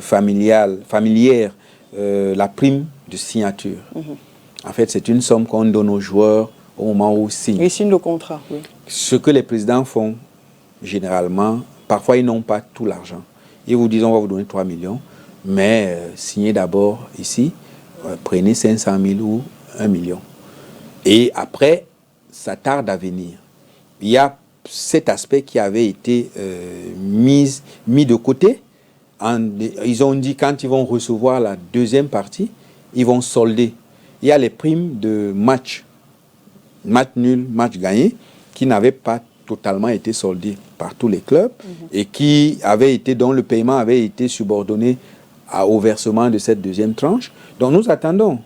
familière, la prime de signature. En fait, c'est une somme qu'on donne aux joueurs au moment où ils signent. Ils signent le contrat, oui. Ce que les présidents font, généralement, parfois ils n'ont pas tout l'argent. Ils vous disent, on va vous donner 3 millions, mais signez d'abord ici, prenez 500 000 ou 1 million. Et après, ça tarde à venir. Il y a cet aspect qui avait été mis de côté. Ils ont dit quand ils vont recevoir la deuxième partie, ils vont solder. Il y a les primes de match nul, match gagné, qui n'avaient pas totalement été soldés par tous les clubs et qui avaient été, dont le paiement avait été subordonné au versement de cette deuxième tranche. Donc nous attendons.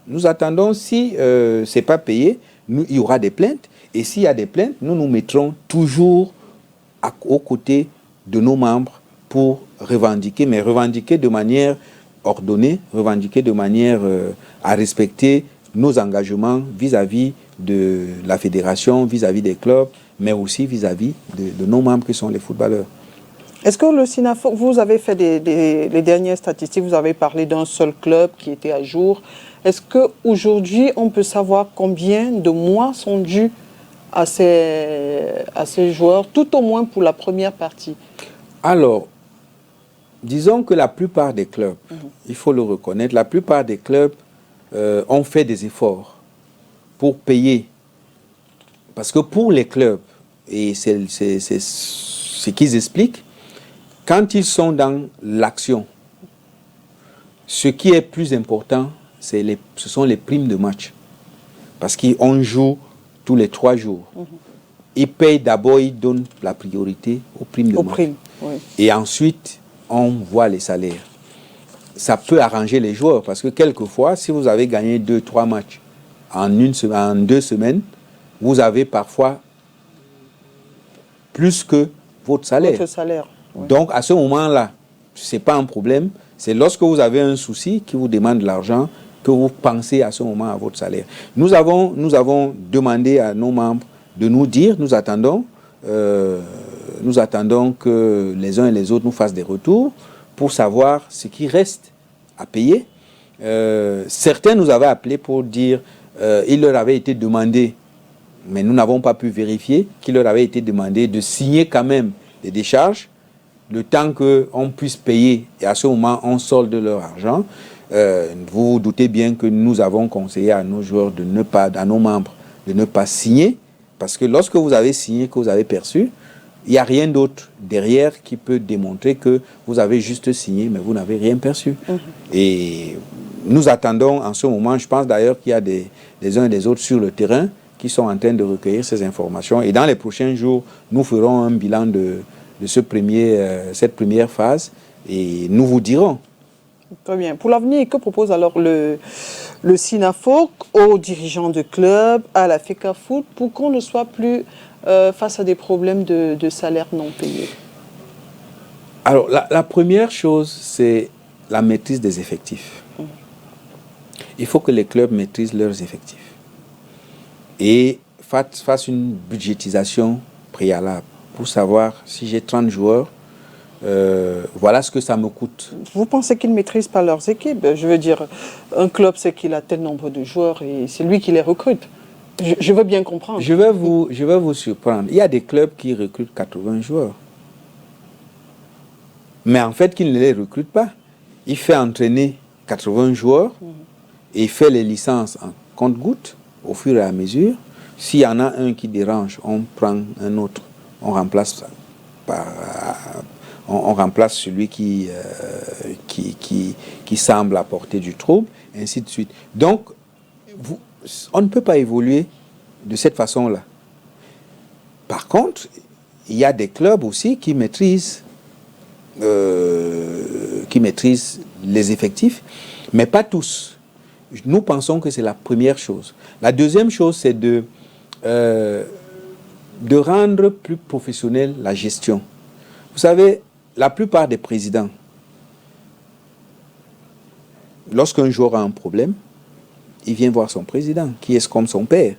Nous attendons, si ce n'est pas payé, il y aura des plaintes. Et s'il y a des plaintes, nous nous mettrons toujours aux côtés de nos membres pour revendiquer, mais revendiquer de manière ordonnée, revendiquer de manière à respecter nos engagements vis-à-vis de la fédération, vis-à-vis des clubs, mais aussi vis-à-vis de nos membres qui sont les footballeurs. Est-ce que le SINAFO, vous avez fait les dernières statistiques, vous avez parlé d'un seul club qui était à jour. Est-ce qu'aujourd'hui, on peut savoir combien de mois sont dus à ces joueurs, tout au moins pour la première partie? Alors, disons que la plupart des clubs, il faut le reconnaître, la plupart des clubs ont fait des efforts pour payer. Parce que pour les clubs, et c'est ce qu'ils expliquent, quand ils sont dans l'action, ce qui est plus important, ce sont les primes de match. Parce qu'on joue tous les 3 jours. Ils payent d'abord, ils donnent la priorité aux primes de match. Oui. Et ensuite, on voit les salaires. Ça peut arranger les joueurs parce que quelquefois, si vous avez gagné 2-3 matchs en 2 semaines, vous avez parfois plus que votre salaire. Votre salaire, oui. Donc, à ce moment-là, ce n'est pas un problème. C'est lorsque vous avez un souci qui vous demande de l'argent que vous pensez à ce moment à votre salaire. Nous avons demandé à nos membres de nous dire, nous attendons que les uns et les autres nous fassent des retours pour savoir ce qui reste à payer. Certains nous avaient appelés pour dire il leur avait été demandé, mais nous n'avons pas pu vérifier, qu'il leur avait été demandé de signer quand même des décharges, le temps qu'on puisse payer, et à ce moment, on solde leur argent. Vous vous doutez bien que nous avons conseillé à nos joueurs, à nos membres, de ne pas signer, parce que lorsque vous avez signé, que vous avez perçu, il n'y a rien d'autre derrière qui peut démontrer que vous avez juste signé, mais vous n'avez rien perçu. Et nous attendons en ce moment, je pense d'ailleurs qu'il y a des uns et des autres sur le terrain qui sont en train de recueillir ces informations. Et dans les prochains jours, nous ferons un bilan de cette première phase et nous vous dirons. Très bien. Pour l'avenir, que propose alors le SINAFO aux dirigeants de clubs, à la FECAFOOT, pour qu'on ne soit plus face à des problèmes de salaire non payés? Alors, la première chose, c'est la maîtrise des effectifs. Il faut que les clubs maîtrisent leurs effectifs et fassent une budgétisation préalable pour savoir si j'ai 30 joueurs, voilà ce que ça me coûte. Vous pensez qu'ils ne maîtrisent pas leurs équipes? Je veux dire, un club sait qu'il a tel nombre de joueurs et c'est lui qui les recrute. Je veux bien comprendre. Je vais vous surprendre. Il y a des clubs qui recrutent 80 joueurs. Mais en fait, qu'ils ne les recrutent pas. Il fait entraîner 80 joueurs et il fait les licences en compte-gouttes au fur et à mesure. S'il y en a un qui dérange, on prend un autre. On remplace celui qui semble apporter du trouble, ainsi de suite. Donc, on ne peut pas évoluer de cette façon-là. Par contre, il y a des clubs aussi qui maîtrisent les effectifs. Mais pas tous. Nous pensons que c'est la première chose. La deuxième chose, c'est de rendre plus professionnelle la gestion. Vous savez, la plupart des présidents, lorsqu'un joueur a un problème, il vient voir son président, qui est comme son père.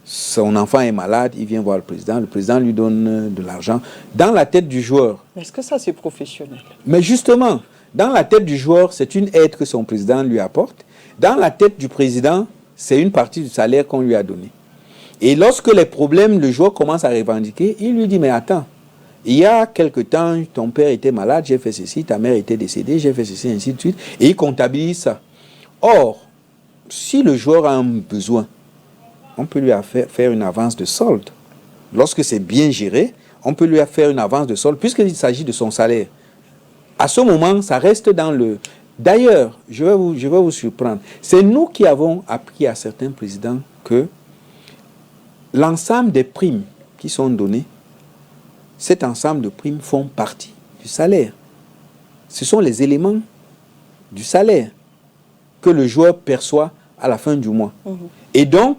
Son enfant est malade, il vient voir le président lui donne de l'argent. Dans la tête du joueur... Est-ce que ça, c'est professionnel? Mais justement, dans la tête du joueur, c'est une aide que son président lui apporte. Dans la tête du président, c'est une partie du salaire qu'on lui a donné. Et lorsque les problèmes, le joueur commence à revendiquer, il lui dit, mais attends, il y a quelque temps, ton père était malade, j'ai fait ceci, ta mère était décédée, j'ai fait ceci, ainsi de suite. Et il comptabilise ça. Or, si le joueur a un besoin, on peut lui faire une avance de solde. Lorsque c'est bien géré, on peut lui faire une avance de solde, puisqu'il s'agit de son salaire. À ce moment, ça reste dans le... D'ailleurs, je vais vous surprendre. C'est nous qui avons appris à certains présidents que l'ensemble des primes qui sont données, cet ensemble de primes font partie du salaire. Ce sont les éléments du salaire que le joueur perçoit à la fin du mois. Et donc,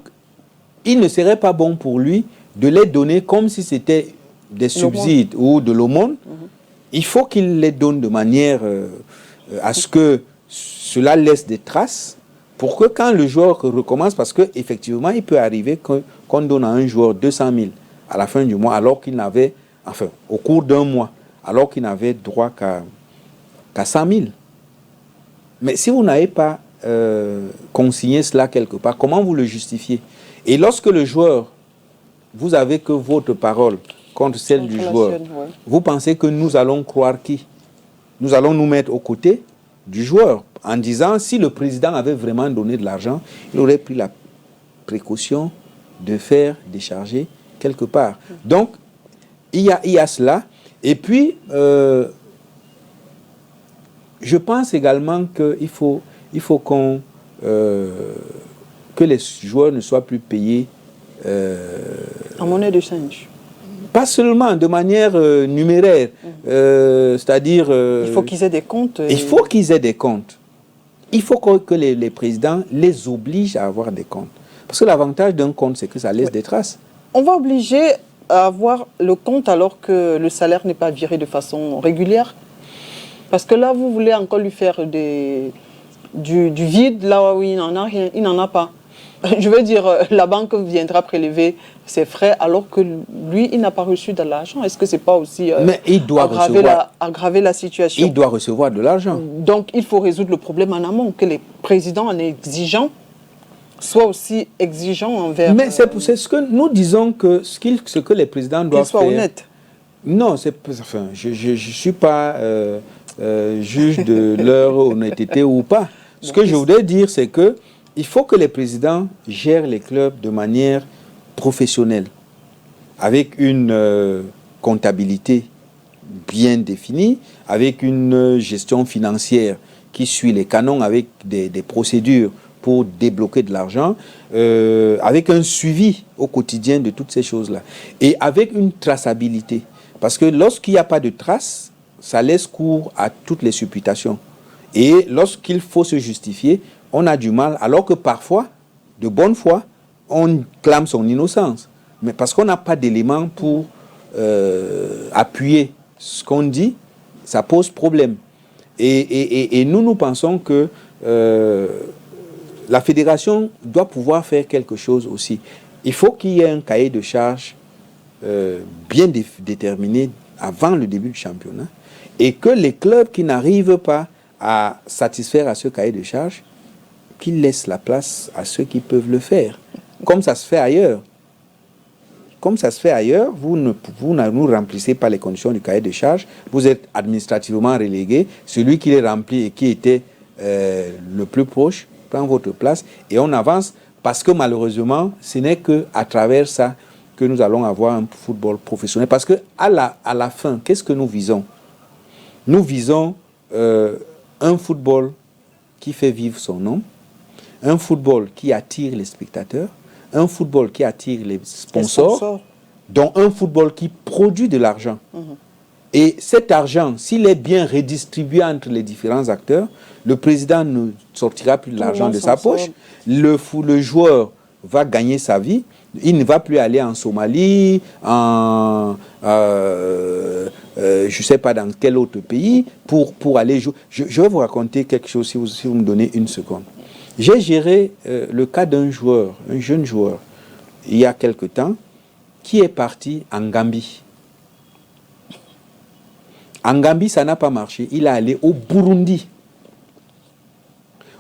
il ne serait pas bon pour lui de les donner comme si c'était des subsides ou de l'aumône. Il faut qu'il les donne de manière à ce que cela laisse des traces pour que quand le joueur recommence, parce qu'effectivement, il peut arriver qu'on donne à un joueur 200 000 à la fin du mois, alors qu'il n'avait, enfin, au cours d'un mois, alors qu'il n'avait droit qu'à 100 000. Mais si vous n'avez pas consigné cela quelque part, comment vous le justifiez? Et lorsque le joueur, vous avez que votre parole contre celle du joueur, vous pensez que nous allons croire qui? Nous allons nous mettre aux côtés du joueur en disant, si le président avait vraiment donné de l'argent, il aurait pris la précaution de faire décharger quelque part. Donc, il y a cela. Et puis, je pense également qu'il faut que les joueurs ne soient plus payés en monnaie de change. Pas seulement de manière numéraire, c'est-à-dire... il faut qu'ils aient des comptes. Il faut qu'ils aient des comptes. Il faut que les présidents les obligent à avoir des comptes. Parce que l'avantage d'un compte, c'est que ça laisse des traces. On va obliger à avoir le compte alors que le salaire n'est pas viré de façon régulière. Parce que là, vous voulez encore lui faire du vide, là où il n'en a rien, il n'en a pas. Je veux dire, la banque viendra prélever ses frais alors que lui, il n'a pas reçu de l'argent. Est-ce que ce n'est pas aussi mais il doit aggraver la situation? Il doit recevoir de l'argent. Donc, il faut résoudre le problème en amont, que les présidents en exigeant soient aussi exigeants envers... Mais c'est ce que nous disons que ce que les présidents doivent faire... Qu'ils soient honnêtes. Non, enfin, je ne suis pas juge de leur honnêteté ou pas. Ce que je voudrais dire, c'est que il faut que les présidents gèrent les clubs de manière professionnelle, avec une comptabilité bien définie, avec une gestion financière qui suit les canons, avec des procédures pour débloquer de l'argent, avec un suivi au quotidien de toutes ces choses-là, et avec une traçabilité. Parce que lorsqu'il n'y a pas de traces, ça laisse cours à toutes les supputations. Et lorsqu'il faut se justifier, on a du mal, alors que parfois, de bonne foi, on clame son innocence. Mais parce qu'on n'a pas d'éléments pour appuyer ce qu'on dit, ça pose problème. Et nous pensons que la fédération doit pouvoir faire quelque chose aussi. Il faut qu'il y ait un cahier de charges bien déterminé avant le début du championnat et que les clubs qui n'arrivent pas à satisfaire à ce cahier de charges, qu'ils laissent la place à ceux qui peuvent le faire, comme ça se fait ailleurs. Comme ça se fait ailleurs, vous ne remplissez pas les conditions du cahier de charges, vous êtes administrativement relégué, celui qui les remplit et qui était le plus proche prend votre place et on avance parce que malheureusement, ce n'est qu'à travers ça que nous allons avoir un football professionnel. Parce que à la fin, qu'est-ce que nous visons? Nous visons un football qui fait vivre son nom, un football qui attire les spectateurs, un football qui attire les sponsors, donc un football qui produit de l'argent. Et cet argent, s'il est bien redistribué entre les différents acteurs, le président ne sortira plus de l'argent de sa poche. Le joueur va gagner sa vie. Il ne va plus aller en Somalie, je ne sais pas dans quel autre pays, pour aller jouer. Je vais vous raconter quelque chose si vous me donnez une seconde. J'ai géré le cas d'un joueur, un jeune joueur, il y a quelque temps, qui est parti en Gambie. En Gambie, ça n'a pas marché. Il est allé au Burundi.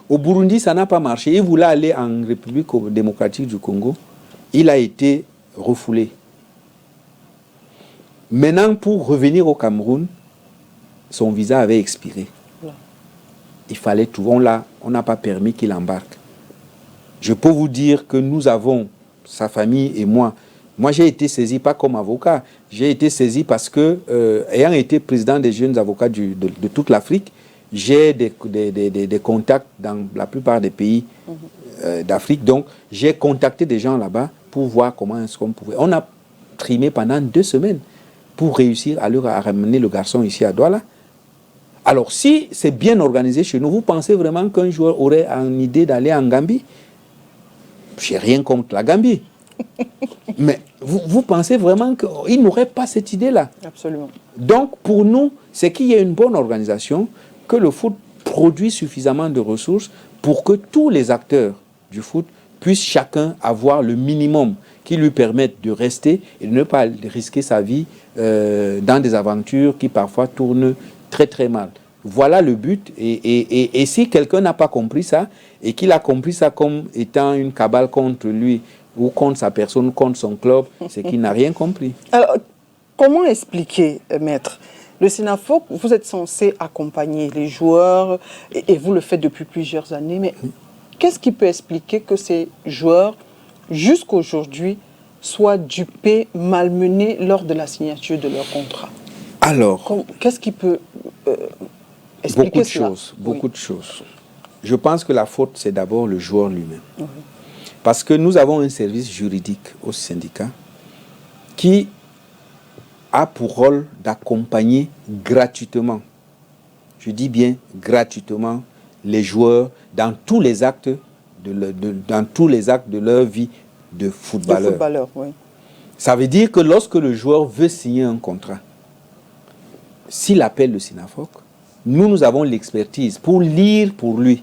Au Burundi, ça n'a pas marché. Il voulait aller en République démocratique du Congo. Il a été refoulé. Maintenant, pour revenir au Cameroun, son visa avait expiré. Il fallait tout. On n'a pas permis qu'il embarque. Je peux vous dire que nous avons, sa famille et moi j'ai été saisi pas comme avocat, j'ai été saisi parce que, ayant été président des jeunes avocats de toute l'Afrique, j'ai des contacts dans la plupart des pays d'Afrique. Donc, j'ai contacté des gens là-bas pour voir comment est-ce qu'on pouvait. On a trimé pendant 2 semaines pour réussir à ramener le garçon ici à Douala. Alors, si c'est bien organisé chez nous, vous pensez vraiment qu'un joueur aurait une idée d'aller en Gambie? Je n'ai rien contre la Gambie. Mais vous pensez vraiment qu'il n'aurait pas cette idée-là? Absolument. Donc, pour nous, c'est qu'il y ait une bonne organisation, que le foot produit suffisamment de ressources pour que tous les acteurs du foot puissent chacun avoir le minimum qui lui permette de rester et de ne pas risquer sa vie dans des aventures qui parfois tournent très très mal. Voilà le but. Et si quelqu'un n'a pas compris ça et qu'il a compris ça comme étant une cabale contre lui ou contre sa personne, contre son club, c'est qu'il n'a rien compris. Alors, comment expliquer, maître? Le SYNAFOC, vous êtes censé accompagner les joueurs et vous le faites depuis plusieurs années, mais qu'est-ce qui peut expliquer que ces joueurs, jusqu'aujourd'hui, soient dupés, malmenés lors de la signature de leur contrat? Alors, qu'est-ce qui peut expliquer cela? Beaucoup de choses. Je pense que la faute, c'est d'abord le joueur lui-même. Parce que nous avons un service juridique au syndicat qui a pour rôle d'accompagner gratuitement, je dis bien gratuitement, les joueurs dans tous les actes de leur vie de footballeur. Oui. Ça veut dire que lorsque le joueur veut signer un contrat, s'il appelle le SYNAFOC, nous avons l'expertise pour lire pour lui.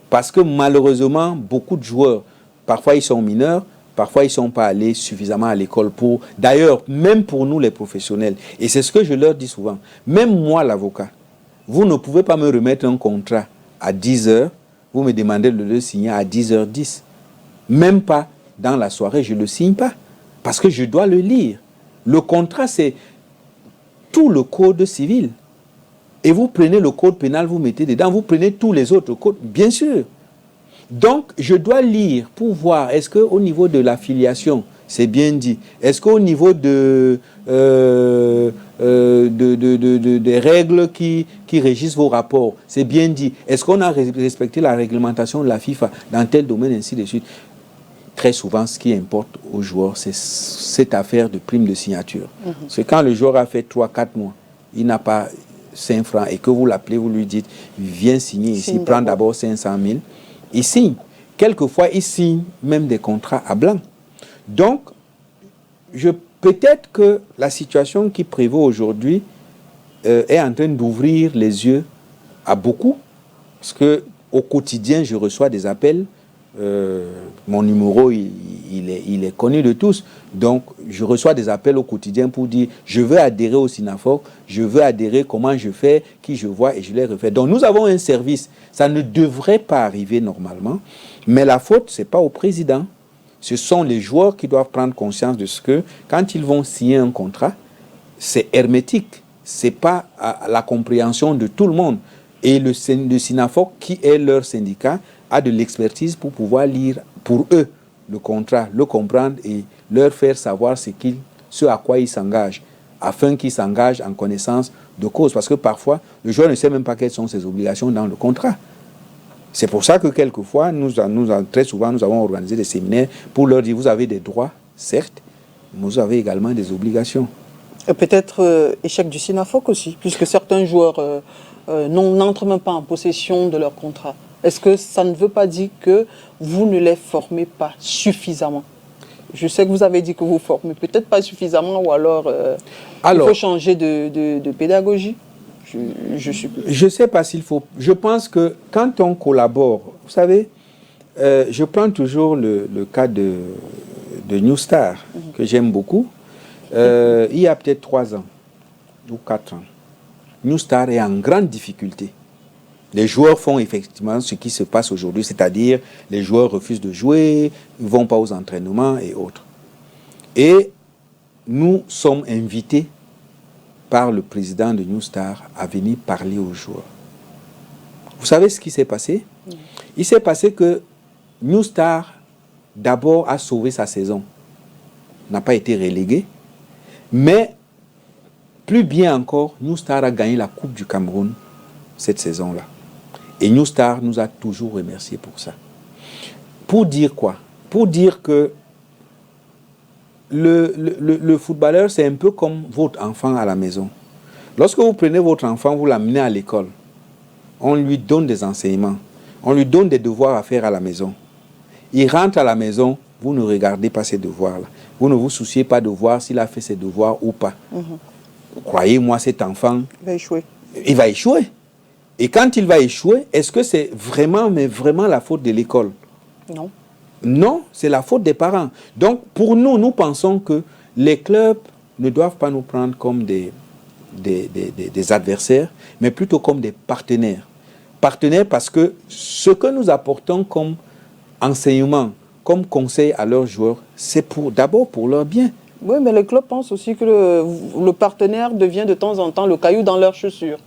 Parce que malheureusement, beaucoup de joueurs, parfois ils sont mineurs, parfois ils ne sont pas allés suffisamment à l'école pour... D'ailleurs, même pour nous les professionnels, et c'est ce que je leur dis souvent, même moi l'avocat, vous ne pouvez pas me remettre un contrat à 10h, vous me demandez de le signer à 10h10. Même pas dans la soirée, je ne le signe pas, parce que je dois le lire. Le contrat, c'est tout le code civil. Et vous prenez le code pénal, vous mettez dedans, vous prenez tous les autres codes, bien sûr. Donc, je dois lire pour voir, est-ce qu'au niveau de l'affiliation, c'est bien dit? Est-ce qu'au niveau des règles qui régissent vos rapports, c'est bien dit? Est-ce qu'on a respecté la réglementation de la FIFA dans tel domaine, ainsi de suite? Très souvent, ce qui importe aux joueurs, c'est cette affaire de prime de signature. C'est quand le joueur a fait 3-4 mois, il n'a pas 5 francs et que vous l'appelez, vous lui dites, viens signer ici, prends d'abord 500 000. Il signe. Quelquefois, il signe même des contrats à blanc. Donc, peut-être que la situation qui prévaut aujourd'hui est en train d'ouvrir les yeux à beaucoup. Parce qu'au quotidien, je reçois des appels. Mon numéro, il est connu de tous. Donc, je reçois des appels au quotidien pour dire je veux adhérer au SYNAFOC, je veux adhérer, comment je fais, qui je vois, et je les refais. Donc, nous avons un service. Ça ne devrait pas arriver normalement, mais la faute, ce n'est pas au président. Ce sont les joueurs qui doivent prendre conscience de ce que, quand ils vont signer un contrat, c'est hermétique. Ce n'est pas à la compréhension de tout le monde. Et le SYNAFOC, qui est leur syndicat, a de l'expertise pour pouvoir lire pour eux le contrat, le comprendre et leur faire savoir ce à quoi ils s'engagent, afin qu'ils s'engagent en connaissance de cause. Parce que parfois, le joueur ne sait même pas quelles sont ses obligations dans le contrat. C'est pour ça que quelquefois, très souvent, nous avons organisé des séminaires pour leur dire, vous avez des droits, certes, mais vous avez également des obligations. Et peut-être échec du Sinafoc aussi, puisque certains joueurs n'entrent même pas en possession de leur contrat. Est-ce que ça ne veut pas dire que vous ne les formez pas suffisamment? Je sais que vous avez dit que vous formez peut-être pas suffisamment, ou alors, il faut changer de pédagogie. Je ne sais pas s'il faut. Je pense que quand on collabore, vous savez, je prends toujours le cas de New Star, que j'aime beaucoup. Il y a peut-être 3 ans ou 4 ans, New Star est en grande difficulté. Les joueurs font effectivement ce qui se passe aujourd'hui, c'est-à-dire les joueurs refusent de jouer, ils ne vont pas aux entraînements et autres. Et nous sommes invités par le président de New Star à venir parler aux joueurs. Vous savez ce qui s'est passé? Il s'est passé que New Star, d'abord, a sauvé sa saison, n'a pas été relégué, mais plus bien encore, New Star a gagné la Coupe du Cameroun cette saison-là. Et New Star nous a toujours remerciés pour ça. Pour dire quoi? Pour dire que le footballeur, c'est un peu comme votre enfant à la maison. Lorsque vous prenez votre enfant, vous l'amenez à l'école. On lui donne des enseignements. On lui donne des devoirs à faire à la maison. Il rentre à la maison, vous ne regardez pas ses devoirs-là. Vous ne vous souciez pas de voir s'il a fait ses devoirs ou pas. Croyez-moi, cet enfant, il va échouer. Il va échouer. Et quand il va échouer, est-ce que c'est vraiment, mais vraiment la faute de l'école? Non. Non, c'est la faute des parents. Donc, pour nous, nous pensons que les clubs ne doivent pas nous prendre comme des adversaires, mais plutôt comme des partenaires. Partenaires parce que ce que nous apportons comme enseignement, comme conseil à leurs joueurs, c'est d'abord pour leur bien. Oui, mais les clubs pensent aussi que le partenaire devient de temps en temps le caillou dans leurs chaussures.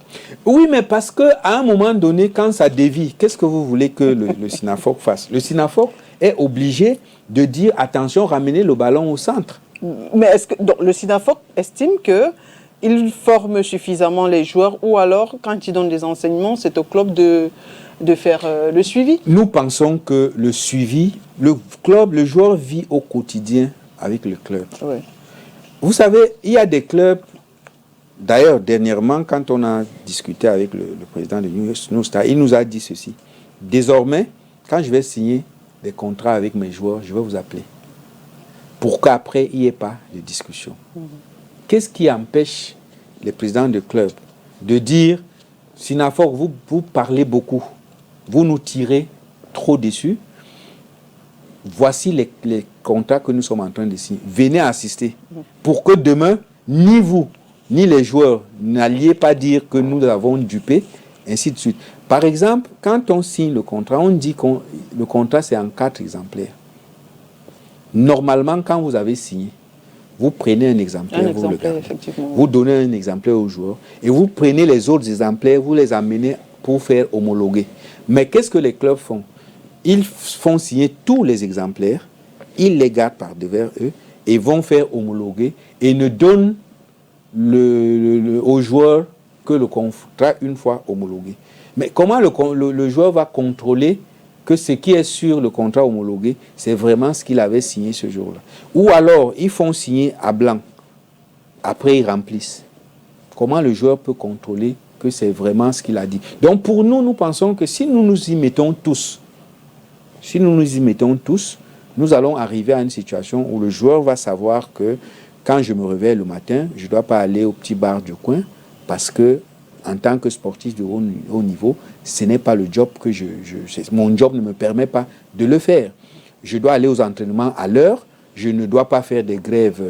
Oui, mais parce qu'à un moment donné, quand ça dévie, qu'est-ce que vous voulez que le Sinafoc fasse? Le Sinafoc est obligé de dire, attention, ramenez le ballon au centre. Mais est-ce que donc, le Sinafoc estime qu'il forme suffisamment les joueurs, ou alors, quand il donne des enseignements, c'est au club de faire le suivi? Nous pensons que le suivi, le club, le joueur vit au quotidien avec le club. Oui. Vous savez, il y a des clubs, d'ailleurs, dernièrement, quand on a discuté avec le président de New Star, il nous a dit ceci. Désormais, quand je vais signer des contrats avec mes joueurs, je vais vous appeler. Pour qu'après, il n'y ait pas de discussion. Qu'est-ce qui empêche les présidents de club de dire, Sinafoc, vous parlez beaucoup, vous nous tirez trop dessus, voici les contrats que nous sommes en train de signer. Venez assister pour que demain, ni vous, ni les joueurs n'alliez pas dire que nous avons dupé, ainsi de suite. Par exemple, quand on signe le contrat, on dit que le contrat c'est en 4 exemplaires. Normalement, quand vous avez signé, vous prenez un exemplaire, vous le gardez. Vous donnez un exemplaire aux joueurs et vous prenez les autres exemplaires, vous les amenez pour faire homologuer. Mais qu'est-ce que les clubs font? Ils font signer tous les exemplaires, ils les gardent par devers eux et vont faire homologuer et ne donnent aux joueurs que le contrat une fois homologué. Mais comment le joueur va contrôler que ce qui est sur le contrat homologué, c'est vraiment ce qu'il avait signé ce jour-là? Ou alors, ils font signer à blanc, après ils remplissent. Comment le joueur peut contrôler que c'est vraiment ce qu'il a dit? Donc pour nous, nous pensons que si nous nous y mettons tous, nous allons arriver à une situation où le joueur va savoir que quand je me réveille le matin, je ne dois pas aller au petit bar du coin parce que en tant que sportif de haut niveau, ce n'est pas le job que mon job ne me permet pas de le faire. Je dois aller aux entraînements à l'heure, je ne dois pas faire des grèves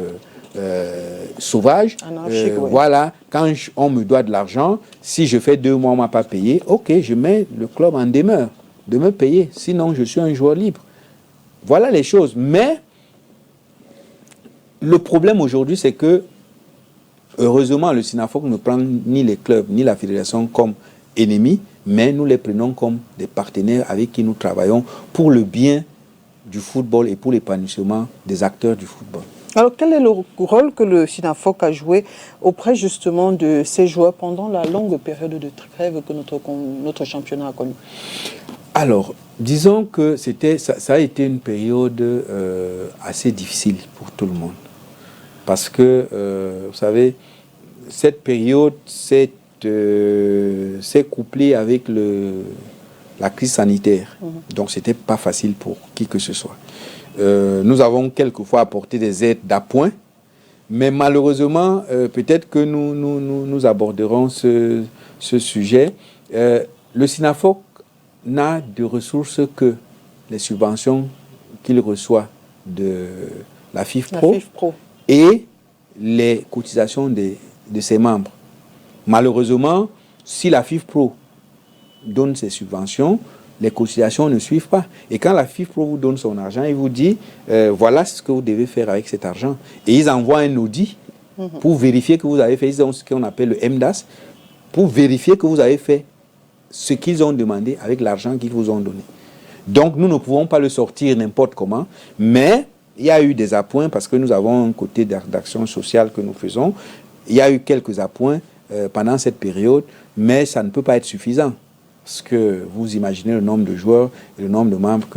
sauvages. Oui. Voilà, quand on me doit de l'argent, si je fais 2 mois, on ne m'a pas payé, ok, je mets le club en demeure de me payer, sinon je suis un joueur libre. Voilà les choses. Mais le problème aujourd'hui, c'est que heureusement, le Sinafoc ne prend ni les clubs ni la fédération comme ennemis, mais nous les prenons comme des partenaires avec qui nous travaillons pour le bien du football et pour l'épanouissement des acteurs du football. Alors, quel est le rôle que le Sinafoc a joué auprès justement de ces joueurs pendant la longue période de trêve que notre championnat a connue? Alors, disons que ça a été une période assez difficile pour tout le monde. Parce que, vous savez, cette période s'est couplée avec la crise sanitaire. Donc, ce n'était pas facile pour qui que ce soit. Nous avons quelquefois apporté des aides d'appoint, mais malheureusement, peut-être que nous aborderons ce sujet. Le SINAFOC n'a de ressources que les subventions qu'il reçoit de la FIFPro et les cotisations de ses membres. Malheureusement, si la FIFPro donne ses subventions, les cotisations ne suivent pas. Et quand la FIFPro vous donne son argent, il vous dit voilà ce que vous devez faire avec cet argent. Et ils envoient un audit pour vérifier que vous avez fait, ils ont ce qu'on appelle le MDAS, pour vérifier que vous avez fait ce qu'ils ont demandé avec l'argent qu'ils vous ont donné. Donc nous ne pouvons pas le sortir n'importe comment, mais il y a eu des appoints parce que nous avons un côté d'action sociale que nous faisons. Il y a eu quelques appoints pendant cette période, mais ça ne peut pas être suffisant. Parce que vous imaginez le nombre de joueurs et le nombre de membres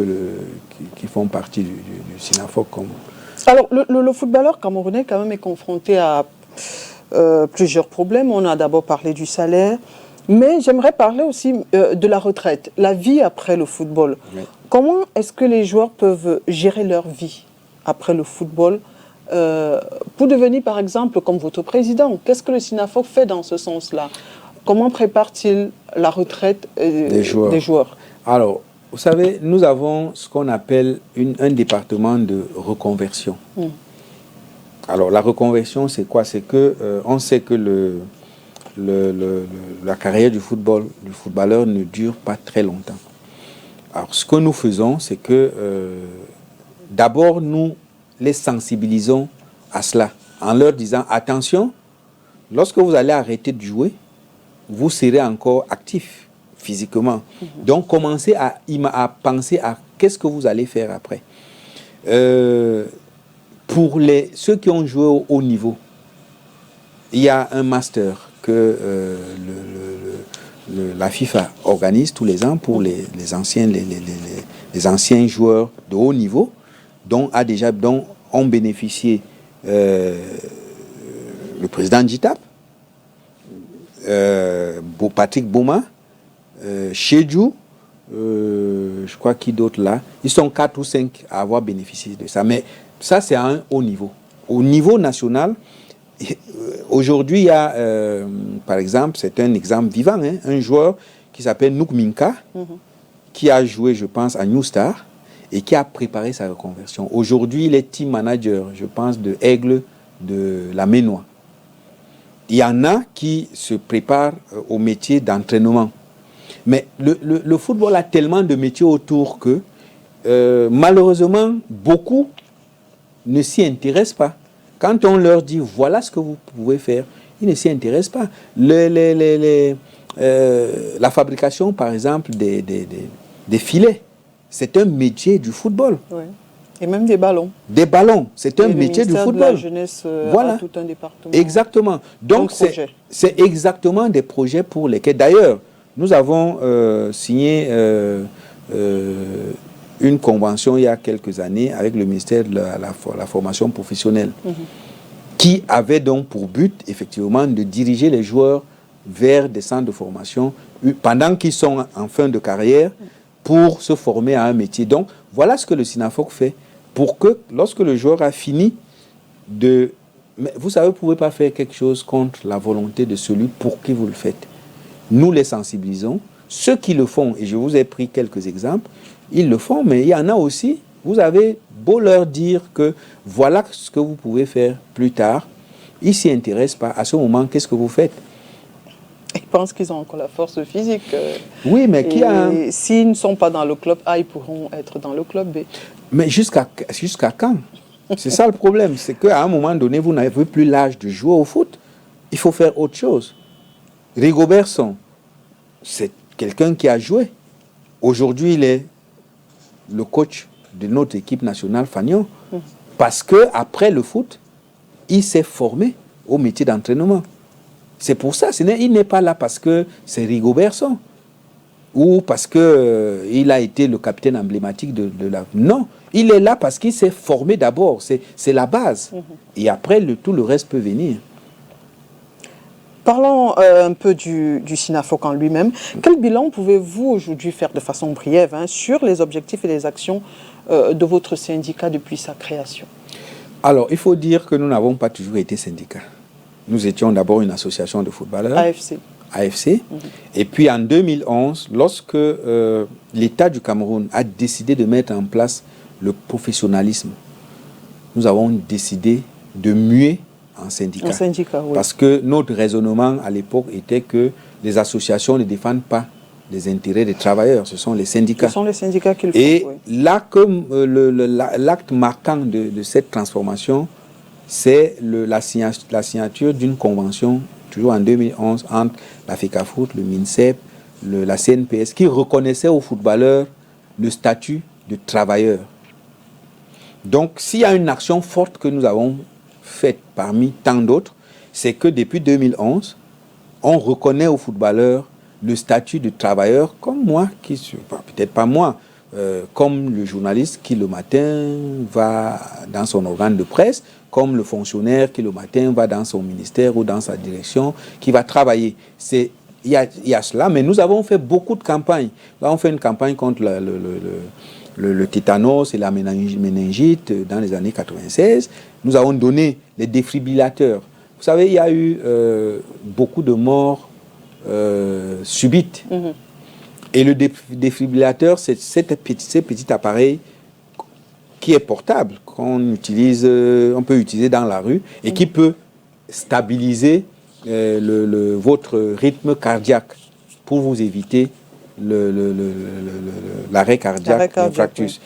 qui font partie du SINAFOC. Alors, le footballeur camerounais quand même est confronté à plusieurs problèmes. On a d'abord parlé du salaire, mais j'aimerais parler aussi de la retraite, la vie après le football. Oui. Comment est-ce que les joueurs peuvent gérer leur vie après le football pour devenir, par exemple, comme votre président? Qu'est-ce que le SINAFOC fait dans ce sens-là? Comment prépare-t-il la retraite des joueurs? Alors, vous savez, nous avons ce qu'on appelle un département de reconversion. Alors, la reconversion, c'est quoi? C'est que on sait que la carrière du footballeur ne dure pas très longtemps. Alors, ce que nous faisons, c'est que d'abord, nous les sensibilisons à cela, en leur disant, attention, lorsque vous allez arrêter de jouer, vous serez encore actif physiquement. Donc, commencez à penser à qu'est-ce que vous allez faire après. Pour ceux qui ont joué au haut niveau, il y a un master que la FIFA organise tous les ans pour les anciens joueurs de haut niveau, dont ont bénéficié le président Djitap, Patrick Bouma, Chedjou, je crois qui d'autres là. Ils sont 4 ou 5 à avoir bénéficié de ça. Mais ça, c'est à un haut niveau. Au niveau national, aujourd'hui, il y a, par exemple, c'est un exemple vivant, hein, un joueur qui s'appelle Nouk Minka, qui a joué, je pense, à New Star et qui a préparé sa reconversion. Aujourd'hui, il est team manager, je pense, de Aigle de la Ménois. Il y en a qui se préparent au métier d'entraînement. Mais le football a tellement de métiers autour que, malheureusement, beaucoup ne s'y intéressent pas. Quand on leur dit, voilà ce que vous pouvez faire, ils ne s'y intéressent pas. La fabrication, par exemple, des filets, c'est un métier du football. Oui. Et même des ballons. Des ballons, c'est un métier du football. De la jeunesse a tout un département. Exactement. Donc, c'est exactement des projets pour lesquels, d'ailleurs, nous avons signé une convention il y a quelques années avec le ministère de la formation professionnelle, qui avait donc pour but, effectivement, de diriger les joueurs vers des centres de formation pendant qu'ils sont en fin de carrière pour se former à un métier. Donc, voilà ce que le SINAFOC fait pour que, lorsque le joueur a fini de... Mais vous savez, vous ne pouvez pas faire quelque chose contre la volonté de celui pour qui vous le faites. Nous les sensibilisons. Ceux qui le font, et je vous ai pris quelques exemples, ils le font, mais il y en a aussi, vous avez beau leur dire que voilà ce que vous pouvez faire plus tard, ils ne s'y intéressent pas. À ce moment, qu'est-ce que vous faites? Ils pensent qu'ils ont encore la force physique. Oui, mais s'ils ne sont pas dans le club A, ils pourront être dans le club B. Mais jusqu'à quand? C'est ça le problème. C'est qu'à un moment donné, vous n'avez plus l'âge de jouer au foot. Il faut faire autre chose. Rigobertson, c'est quelqu'un qui a joué. Aujourd'hui, il est le coach de notre équipe nationale Fagnon. Parce qu'après le foot, il s'est formé au métier d'entraînement. C'est pour ça, il n'est pas là parce que c'est Rigobertson. ou parce qu'il a été le capitaine emblématique de la... Non, il est là parce qu'il s'est formé d'abord, c'est la base. Et après, tout le reste peut venir. Parlons un peu du SINAFOC en lui-même. Quel bilan pouvez-vous aujourd'hui faire de façon brève sur les objectifs et les actions de votre syndicat depuis sa création? Alors, il faut dire que nous n'avons pas toujours été syndicat. Nous étions d'abord une association de footballeurs. AFC. Et puis en 2011, lorsque l'État du Cameroun a décidé de mettre en place le professionnalisme, nous avons décidé de muer en syndicat. Oui. Parce que notre raisonnement à l'époque était que les associations ne défendent pas les intérêts des travailleurs, ce sont les syndicats. Ce sont les syndicats qui le font. Et là, comme l'acte marquant de cette transformation, c'est la signature d'une convention, toujours en 2011, entre la FECAFOOT, le MINSEP, la CNPS, qui reconnaissait aux footballeurs le statut de travailleur. Donc, s'il y a une action forte que nous avons faite parmi tant d'autres, c'est que depuis 2011, on reconnaît aux footballeurs le statut de travailleur, comme moi, peut-être pas moi, comme le journaliste qui le matin va dans son organe de presse, comme le fonctionnaire qui le matin va dans son ministère ou dans sa direction, qui va travailler. Il y a cela, mais nous avons fait beaucoup de campagnes. Nous avons fait une campagne contre le tétanos et la méningite dans les années 96. Nous avons donné les défibrillateurs. Vous savez, il y a eu beaucoup de morts subites. Et le défibrillateur, c'est ces petits appareils qui est portable, qu'on on peut utiliser dans la rue et qui peut stabiliser votre rythme cardiaque pour vous éviter l'arrêt cardiaque, l'infarctus.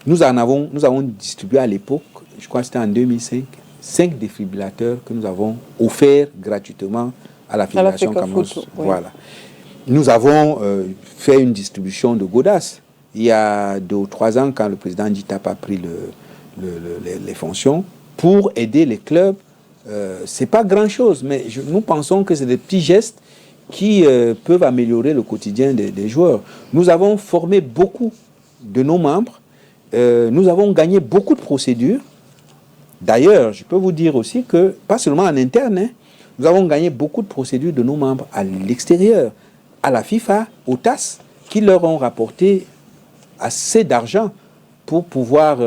Oui. Nous avons distribué à l'époque, je crois que c'était en 2005, 5 défibrillateurs que nous avons offerts gratuitement à la Fédération camerounaise. Oui. Voilà. Nous avons fait une distribution de Godas. Il y a 2 ou 3 ans, quand le président Djitap a pris les fonctions, pour aider les clubs. Ce n'est pas grand-chose, mais nous pensons que c'est des petits gestes qui peuvent améliorer le quotidien des joueurs. Nous avons formé beaucoup de nos membres. Nous avons gagné beaucoup de procédures. D'ailleurs, je peux vous dire aussi que, pas seulement en interne, nous avons gagné beaucoup de procédures de nos membres à l'extérieur, à la FIFA, au TAS, qui leur ont rapporté assez d'argent pour pouvoir,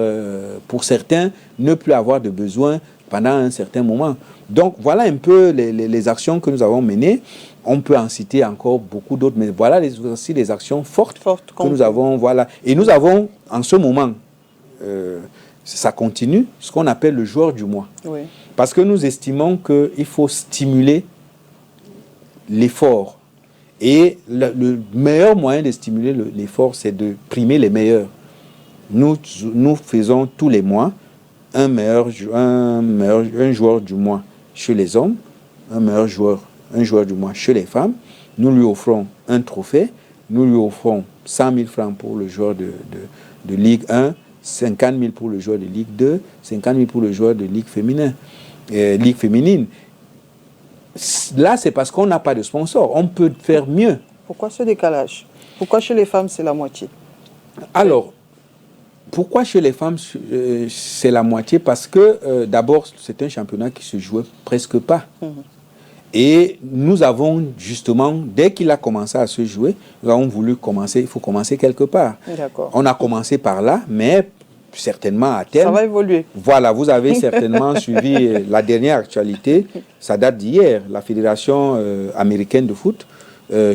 pour certains, ne plus avoir de besoin pendant un certain moment. Donc, voilà un peu les actions que nous avons menées. On peut en citer encore beaucoup d'autres, mais voilà aussi les actions fortes que nous avons. Voilà. Et nous avons, en ce moment, ça continue, ce qu'on appelle le joueur du mois. Oui. Parce que nous estimons qu'il faut stimuler l'effort. Et le meilleur moyen de stimuler l'effort, c'est de primer les meilleurs. Nous faisons tous les mois un joueur du mois chez les hommes, un joueur du mois chez les femmes. Nous lui offrons un trophée, nous lui offrons 100 000 francs pour le joueur de Ligue 1, 50 000 pour le joueur de Ligue 2, 50 000 pour le joueur de Ligue féminine. Là, c'est parce qu'on n'a pas de sponsor. On peut faire mieux. Pourquoi ce décalage? Pourquoi chez les femmes, c'est la moitié? Alors, pourquoi chez les femmes, c'est la moitié? Parce que, d'abord, c'est un championnat qui se jouait presque pas. Et nous avons, justement, dès qu'il a commencé à se jouer, nous avons voulu commencer, il faut commencer quelque part. On a commencé par là, mais certainement à terme. Ça va évoluer. Voilà, vous avez certainement suivi la dernière actualité, ça date d'hier, la Fédération américaine de foot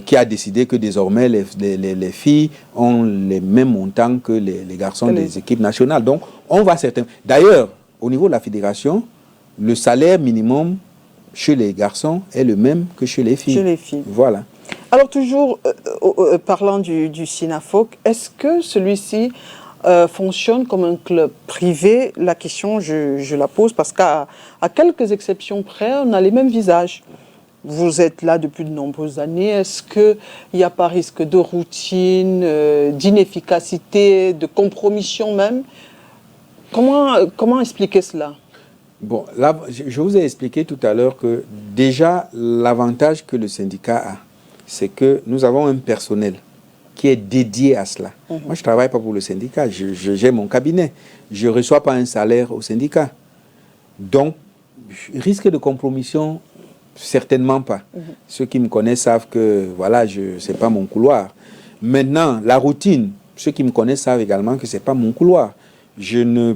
qui a décidé que désormais les filles ont les mêmes montants que les garçons des équipes nationales. Donc, on va certainement... D'ailleurs, au niveau de la Fédération, le salaire minimum chez les garçons est le même que chez les filles. Chez les filles. Voilà. Alors, toujours parlant du SINAFOC, est-ce que celui-ci fonctionne comme un club privé? La question, je la pose parce qu'à quelques exceptions près, on a les mêmes visages. Vous êtes là depuis de nombreuses années. Est-ce qu'il n'y a pas risque de routine, d'inefficacité, de compromission même? Comment expliquer cela? Bon, là, je vous ai expliqué tout à l'heure que déjà, l'avantage que le syndicat a, c'est que nous avons un personnel qui est dédié à cela. Moi, je ne travaille pas pour le syndicat, j'ai mon cabinet. Je ne reçois pas un salaire au syndicat. Donc, risque de compromission, certainement pas. Ceux qui me connaissent savent que, voilà, ce n'est pas mon couloir. Maintenant, la routine, ceux qui me connaissent savent également que ce n'est pas mon couloir. Je ne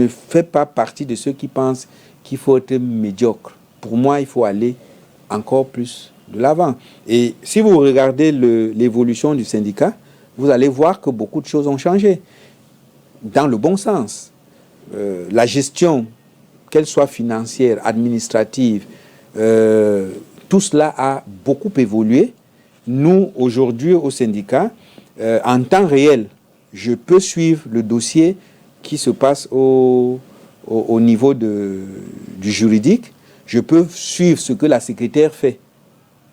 fais pas partie de ceux qui pensent qu'il faut être médiocre. Pour moi, il faut aller encore plus de l'avant. Et si vous regardez l'évolution du syndicat, vous allez voir que beaucoup de choses ont changé. Dans le bon sens. La gestion, qu'elle soit financière, administrative, tout cela a beaucoup évolué. Nous, aujourd'hui, au syndicat, en temps réel, je peux suivre le dossier qui se passe au niveau du juridique. Je peux suivre ce que la secrétaire fait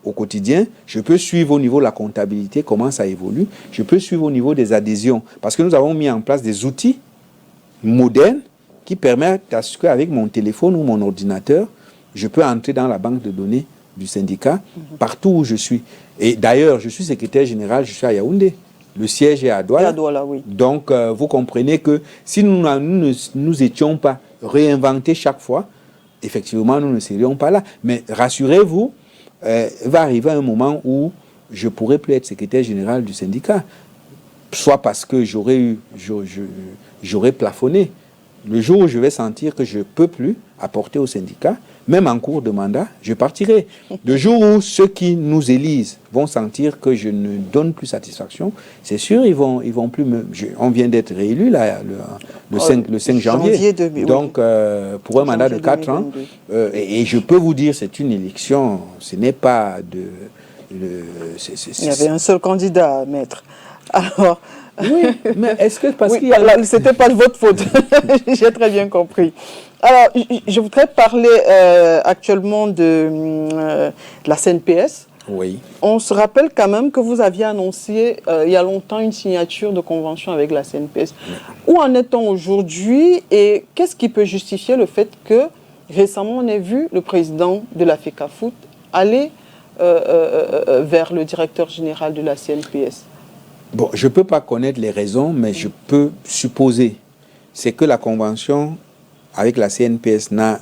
au quotidien. Je peux suivre au niveau de la comptabilité, comment ça évolue. Je peux suivre au niveau des adhésions. Parce que nous avons mis en place des outils modernes qui permettent à ce qu'avec mon téléphone ou mon ordinateur, je peux entrer dans la banque de données du syndicat partout où je suis. Et d'ailleurs, je suis secrétaire général, je suis à Yaoundé. Le siège est à Douala. Oui. Donc, vous comprenez que si nous nous étions pas réinventés chaque fois, effectivement, nous ne serions pas là. Mais rassurez-vous, va arriver un moment où je ne pourrai plus être secrétaire général du syndicat. Soit parce que j'aurais plafonné. Le jour où je vais sentir que je ne peux plus apporter au syndicat, même en cours de mandat, je partirai. Le jour où ceux qui nous élisent vont sentir que je ne donne plus satisfaction, c'est sûr, ils vont plus me... on vient d'être réélu là, le 5 janvier. Donc, pour un mandat de 4 ans, et je peux vous dire, c'est une élection, ce n'est pas de... Il y avait un seul candidat à mettre. Alors... Oui, mais est-ce que parce qu'il y a... C'était pas de votre faute, j'ai très bien compris. Alors, je voudrais parler actuellement de la CNPS. Oui. On se rappelle quand même que vous aviez annoncé il y a longtemps une signature de convention avec la CNPS. Oui. Où en est-on aujourd'hui et qu'est-ce qui peut justifier le fait que récemment on ait vu le président de la FECAFOOT aller vers le directeur général de la CNPS? Bon, je ne peux pas connaître les raisons, mais je peux supposer. C'est que la convention avec la CNPS n'a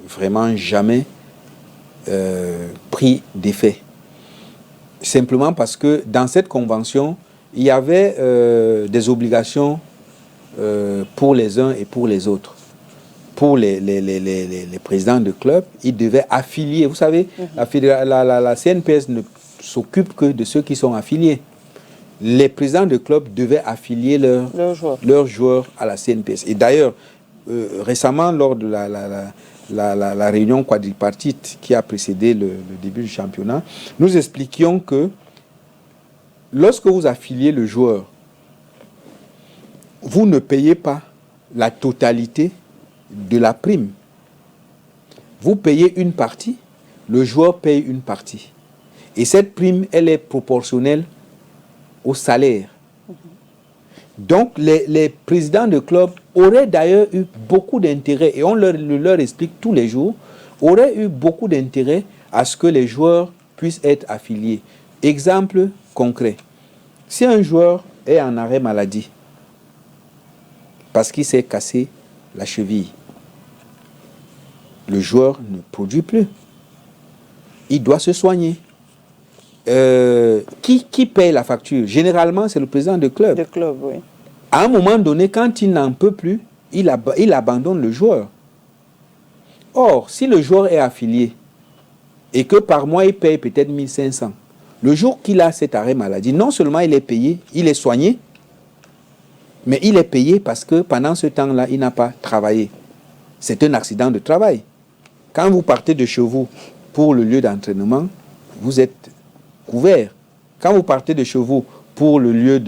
vraiment jamais pris d'effet. Simplement parce que dans cette convention, il y avait des obligations pour les uns et pour les autres. Pour les présidents de clubs, ils devaient affilier. Vous savez, la CNPS ne s'occupe que de ceux qui sont affiliés. Les présidents de clubs devaient affilier leurs joueurs à la CNPS. Et d'ailleurs, récemment, lors de la réunion quadripartite qui a précédé le début du championnat, nous expliquions que lorsque vous affiliez le joueur, vous ne payez pas la totalité de la prime. Vous payez une partie, le joueur paye une partie. Et cette prime, elle est proportionnelle au salaire. Donc, les présidents de clubs auraient d'ailleurs eu beaucoup d'intérêt, et on leur explique tous les jours, auraient eu beaucoup d'intérêt à ce que les joueurs puissent être affiliés. Exemple concret. Si un joueur est en arrêt maladie, parce qu'il s'est cassé la cheville, le joueur ne produit plus. Il doit se soigner. Qui paye la facture? Généralement, c'est le président de club. Oui. À un moment donné, quand il n'en peut plus, il abandonne le joueur. Or, si le joueur est affilié et que par mois, il paye peut-être 1500, le jour qu'il a cet arrêt maladie, non seulement il est payé, il est soigné, mais il est payé parce que pendant ce temps-là, il n'a pas travaillé. C'est un accident de travail. Quand vous partez de chez vous pour le lieu d'entraînement, vous êtes couvert. Quand vous partez de chez vous pour le lieu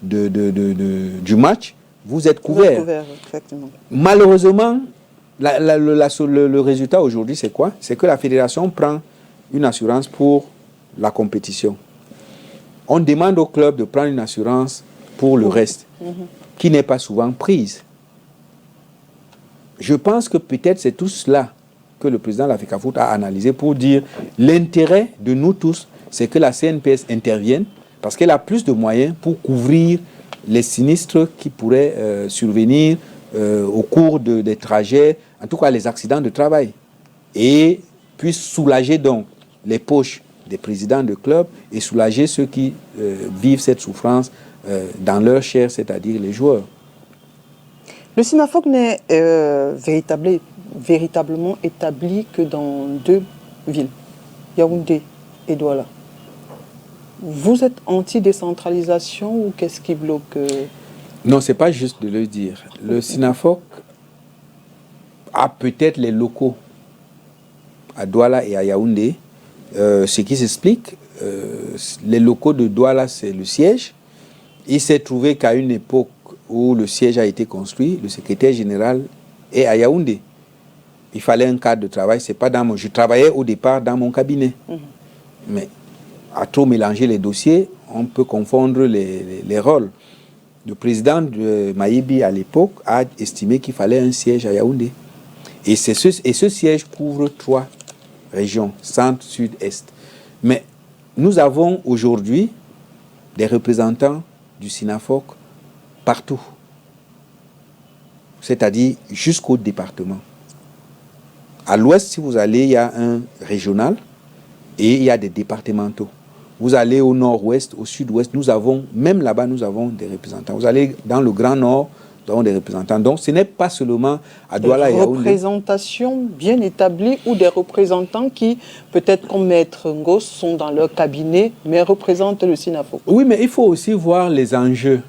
du match, vous êtes couvert. Exactement. Malheureusement, le résultat aujourd'hui, c'est quoi? C'est que la fédération prend une assurance pour la compétition. On demande au club de prendre une assurance pour le reste, qui n'est pas souvent prise. Je pense que peut-être c'est tout cela que le président de la FECAFOOT a analysé pour dire l'intérêt de nous tous, c'est que la CNPS intervienne parce qu'elle a plus de moyens pour couvrir les sinistres qui pourraient survenir au cours des trajets, en tout cas les accidents de travail, et puisse soulager donc les poches des présidents de clubs et soulager ceux qui vivent cette souffrance dans leur chair, c'est-à-dire les joueurs. Le SINAFOC n'est véritablement établi que dans 2 villes, Yaoundé et Douala. Vous êtes anti-décentralisation ou qu'est-ce qui bloque Non, ce n'est pas juste de le dire. Le SINAFOC a peut-être les locaux à Douala et à Yaoundé. Ce qui s'explique, les locaux de Douala, c'est le siège. Il s'est trouvé qu'à une époque où le siège a été construit, le secrétaire général est à Yaoundé. Il fallait un cadre de travail. C'est pas dans je travaillais au départ dans mon cabinet. Mais à trop mélanger les dossiers, on peut confondre les rôles. Le président de Maïbi à l'époque a estimé qu'il fallait un siège à Yaoundé. Et ce siège couvre 3 régions, centre, sud, est. Mais nous avons aujourd'hui des représentants du SINAFOC partout. C'est-à-dire jusqu'au département. À l'ouest, si vous allez, il y a un régional et il y a des départementaux. Vous allez au nord-ouest, au sud-ouest, nous avons, même là-bas, nous avons des représentants. Vous allez dans le Grand Nord, nous avons des représentants. Donc, ce n'est pas seulement à Douala et Yaoundé. Des représentations bien établies ou des représentants qui, peut-être comme Maître Ngos, sont dans leur cabinet, mais représentent le SINAFOC. Oui, mais il faut aussi voir les enjeux.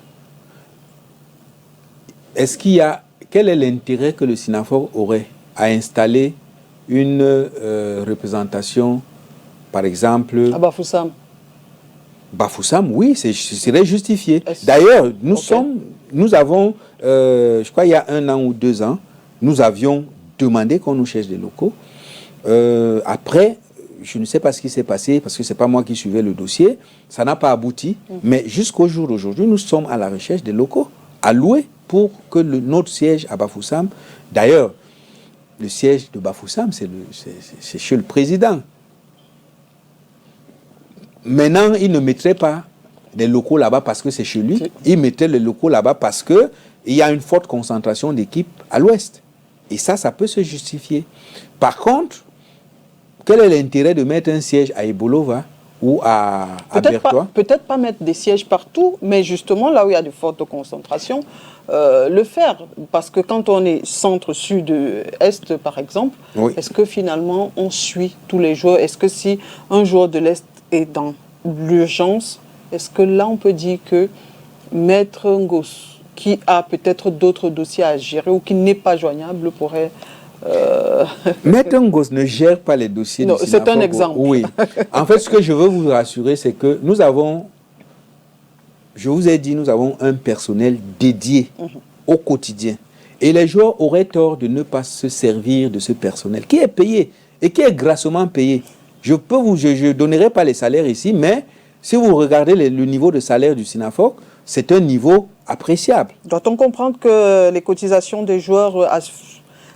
Est-ce qu'il y a... Quel est l'intérêt que le SINAFOC aurait à installer une représentation, par exemple... À Bafoussam. Bafoussam, oui, ce serait justifié. D'ailleurs, nous avons, je crois il y a 1 an ou 2 ans, nous avions demandé qu'on nous cherche des locaux. Après, je ne sais pas ce qui s'est passé, parce que ce n'est pas moi qui suivais le dossier, ça n'a pas abouti, mais jusqu'au jour d'aujourd'hui, nous sommes à la recherche des locaux à louer pour que notre siège à Bafoussam, d'ailleurs, le siège de Bafoussam, c'est chez le président. Maintenant, il ne mettrait pas des locaux là-bas parce que c'est chez lui. Il mettrait les locaux là-bas parce qu'il y a une forte concentration d'équipes à l'ouest. Et ça peut se justifier. Par contre, quel est l'intérêt de mettre un siège à Ebolova ou à Bertois? Peut-être pas mettre des sièges partout, mais justement là où il y a de fortes concentrations, le faire. Parce que quand on est centre, sud, est, par exemple, oui. Est-ce que finalement on suit tous les joueurs? Est-ce que si un joueur de l'est est dans l'urgence, est-ce que là on peut dire que Maître Ngos, qui a peut-être d'autres dossiers à gérer ou qui n'est pas joignable, pourrait... Maître Ngos ne gère pas les dossiers du SINAFOC. C'est un exemple. Oui. En fait, ce que je veux vous rassurer, c'est que nous avons, je vous ai dit, nous avons un personnel dédié au quotidien. Et les joueurs auraient tort de ne pas se servir de ce personnel qui est payé et qui est grassement payé. Je ne donnerai pas les salaires ici, mais si vous regardez le niveau de salaire du SINAFOC, c'est un niveau appréciable. Doit-on comprendre que les cotisations des joueurs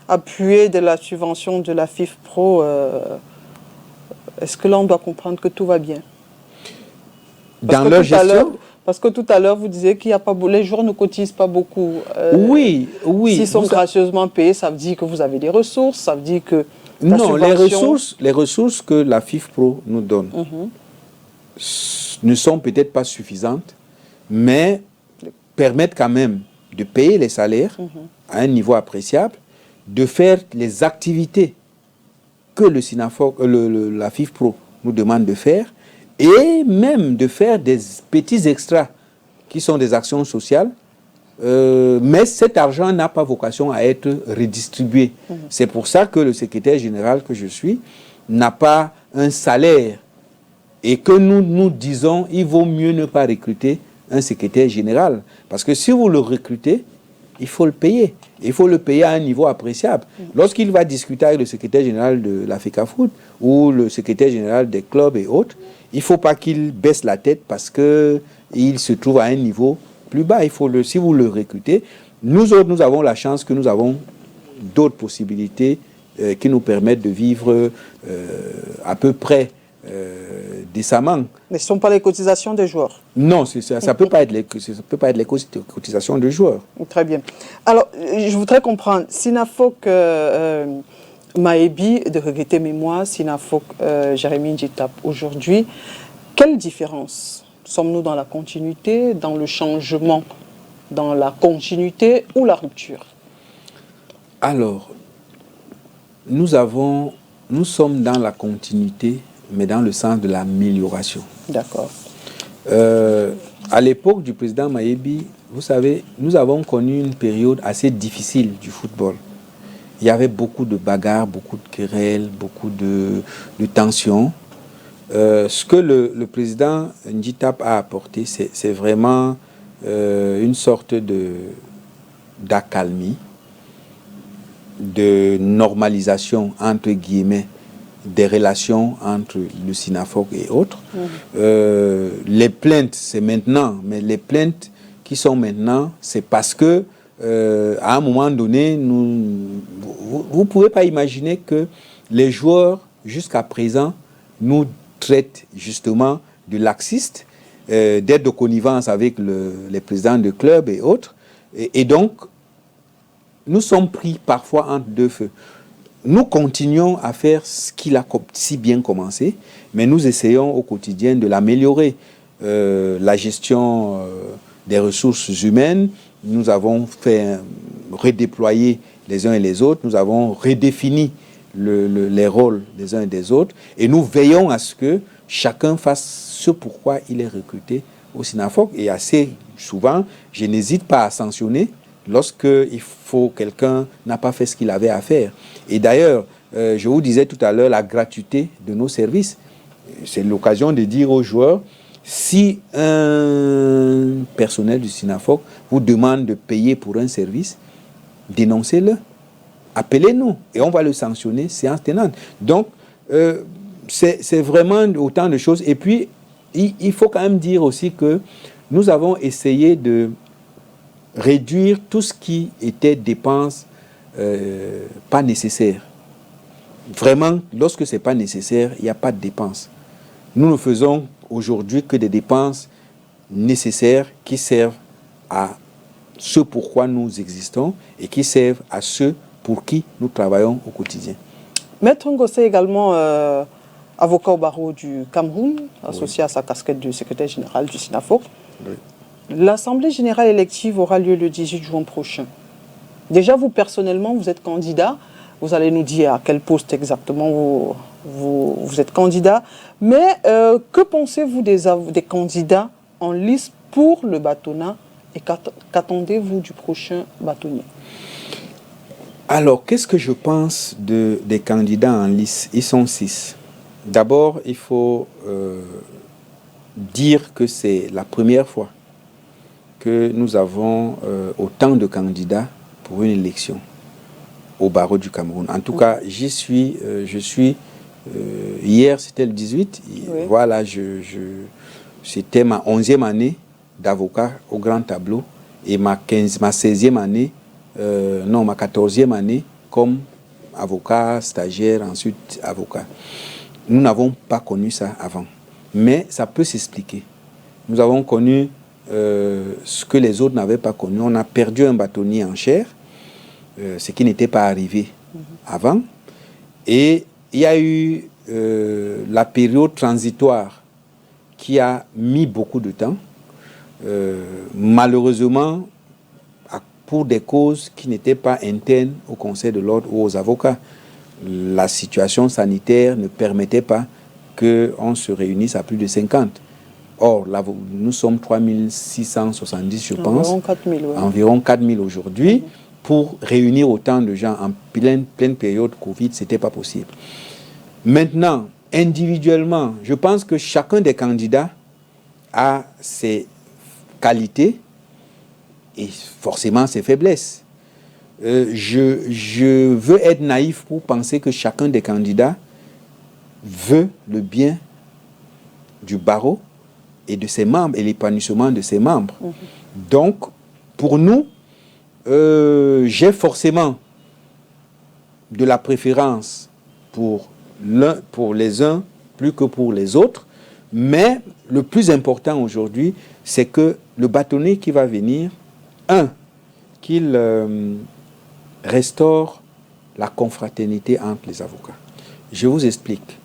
appuyées de la subvention de la FIFPro, est-ce que là on doit comprendre que tout va bien? Dans leur gestion? Parce que tout à l'heure, vous disiez qu'il y a pas les joueurs ne cotisent pas beaucoup. Oui. S'ils sont gracieusement payés, ça veut dire que vous avez des ressources, ça veut dire que... Non, les ressources que la FIFPro nous donne ne sont peut-être pas suffisantes, mais permettent quand même de payer les salaires à un niveau appréciable, de faire les activités que le SINAFOC, la FIFPro nous demande de faire, et même de faire des petits extras qui sont des actions sociales. Mais cet argent n'a pas vocation à être redistribué. C'est pour ça que le secrétaire général que je suis n'a pas un salaire et que nous disons il vaut mieux ne pas recruter un secrétaire général. Parce que si vous le recrutez, il faut le payer. Il faut le payer à un niveau appréciable. Lorsqu'il va discuter avec le secrétaire général de la FECAFOOT ou le secrétaire général des clubs et autres, il ne faut pas qu'il baisse la tête parce qu'il se trouve à un niveau plus bas. Si vous le recrutez, nous autres, nous avons la chance que nous avons d'autres possibilités qui nous permettent de vivre à peu près décemment. Mais ce ne sont pas les cotisations des joueurs. Non, ça ne peut pas être les cotisations de joueurs. Très bien. Alors, je voudrais comprendre, Sinafok Maebi, de regretter mémoire, Sinafok Jérémy Ndjitap, aujourd'hui, quelle différence? Sommes-nous dans la continuité, dans le changement, dans la continuité ou la rupture? Alors, nous sommes dans la continuité, mais dans le sens de l'amélioration. D'accord. À l'époque du président Maebi, vous savez, nous avons connu une période assez difficile du football. Il y avait beaucoup de bagarres, beaucoup de querelles, beaucoup de tensions. Ce que le président Ndjitap a apporté, c'est vraiment une sorte d'accalmie, de normalisation, entre guillemets, des relations entre le Sinafok et autres. Les plaintes, c'est maintenant, mais les plaintes qui sont maintenant, c'est parce que à un moment donné, vous ne pouvez pas imaginer que les joueurs, jusqu'à présent, nous traitent justement de laxistes, d'être de connivence avec les présidents de clubs et autres. Et donc, nous sommes pris parfois entre deux feux. Nous continuons à faire ce qu'il a si bien commencé, mais nous essayons au quotidien de l'améliorer. La gestion des ressources humaines, nous avons fait redéployer les uns et les autres, nous avons redéfini les rôles des uns et des autres, et nous veillons à ce que chacun fasse ce pourquoi il est recruté au Sinafok. Et assez souvent, je n'hésite pas à sanctionner lorsque quelqu'un n'a pas fait ce qu'il avait à faire. Et d'ailleurs, je vous disais tout à l'heure la gratuité de nos services. C'est l'occasion de dire aux joueurs, si un personnel du Sinafok vous demande de payer pour un service, dénoncez-le. Appelez-nous et on va le sanctionner séance tenante. Donc, c'est vraiment autant de choses. Et puis, il faut quand même dire aussi que nous avons essayé de réduire tout ce qui était dépenses pas nécessaires. Vraiment, lorsque ce n'est pas nécessaire, il n'y a pas de dépenses. Nous ne faisons aujourd'hui que des dépenses nécessaires qui servent à ce pourquoi nous existons et qui servent à ceux pour qui nous travaillons au quotidien. Maître Ngossé est également avocat au barreau du Cameroun, associé à sa casquette de secrétaire général du Sinafok. Oui. L'Assemblée générale élective aura lieu le 18 juin prochain. Déjà, vous, personnellement, vous êtes candidat. Vous allez nous dire à quel poste exactement vous êtes candidat. Mais que pensez-vous des candidats en lice pour le bâtonnat et qu'attendez-vous du prochain bâtonnier? Alors, qu'est-ce que je pense des candidats en lice? Ils sont 6. D'abord, il faut dire que c'est la première fois que nous avons autant de candidats pour une élection au barreau du Cameroun. En tout cas, je suis, hier c'était le 18, oui. Voilà, c'était ma 11e année d'avocat au grand tableau et ma 16e année, ma 14e année comme avocat, stagiaire, ensuite avocat. Nous n'avons pas connu ça avant, mais ça peut s'expliquer. Nous avons connu ce que les autres n'avaient pas connu. On a perdu un bâtonnier en chair, ce qui n'était pas arrivé avant. Et il y a eu la période transitoire qui a mis beaucoup de temps. Malheureusement, pour des causes qui n'étaient pas internes au Conseil de l'ordre ou aux avocats. La situation sanitaire ne permettait pas qu'on se réunisse à plus de 50. Or, là, nous sommes 3670, je pense. Environ 4000, oui. Environ 4000 aujourd'hui. Pour réunir autant de gens en pleine période Covid, ce n'était pas possible. Maintenant, individuellement, je pense que chacun des candidats a ses qualités et forcément ses faiblesses. Je veux être naïf pour penser que chacun des candidats veut le bien du barreau et de ses membres et l'épanouissement de ses membres. Donc, pour nous, j'ai forcément de la préférence pour les uns plus que pour les autres. Mais le plus important aujourd'hui, c'est que le bâtonnier qui va venir, qu'il restaure la confraternité entre les avocats. Je vous explique.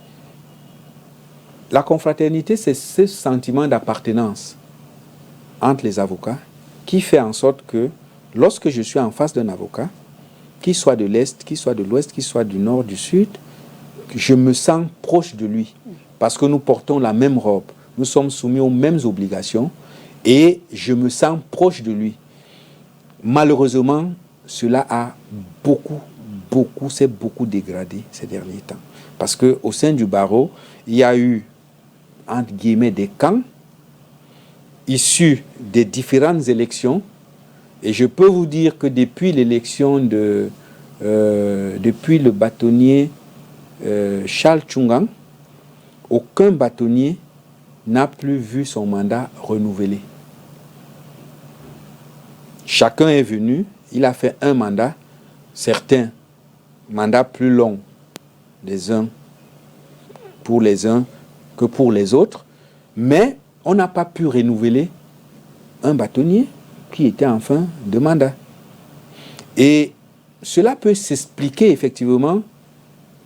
La confraternité, c'est ce sentiment d'appartenance entre les avocats qui fait en sorte que lorsque je suis en face d'un avocat, qu'il soit de l'Est, qu'il soit de l'Ouest, qu'il soit du Nord, du Sud, je me sens proche de lui parce que nous portons la même robe, nous sommes soumis aux mêmes obligations et je me sens proche de lui. Malheureusement, cela a s'est beaucoup dégradé ces derniers temps. Parce qu'au sein du barreau, il y a eu, entre guillemets, des camps issus des différentes élections. Et je peux vous dire que depuis l'élection depuis le bâtonnier Charles Tchungang, aucun bâtonnier n'a plus vu son mandat renouvelé. Chacun est venu, il a fait un mandat, certains mandats plus longs les uns pour les uns que pour les autres, mais on n'a pas pu renouveler un bâtonnier qui était en fin de mandat. Et cela peut s'expliquer effectivement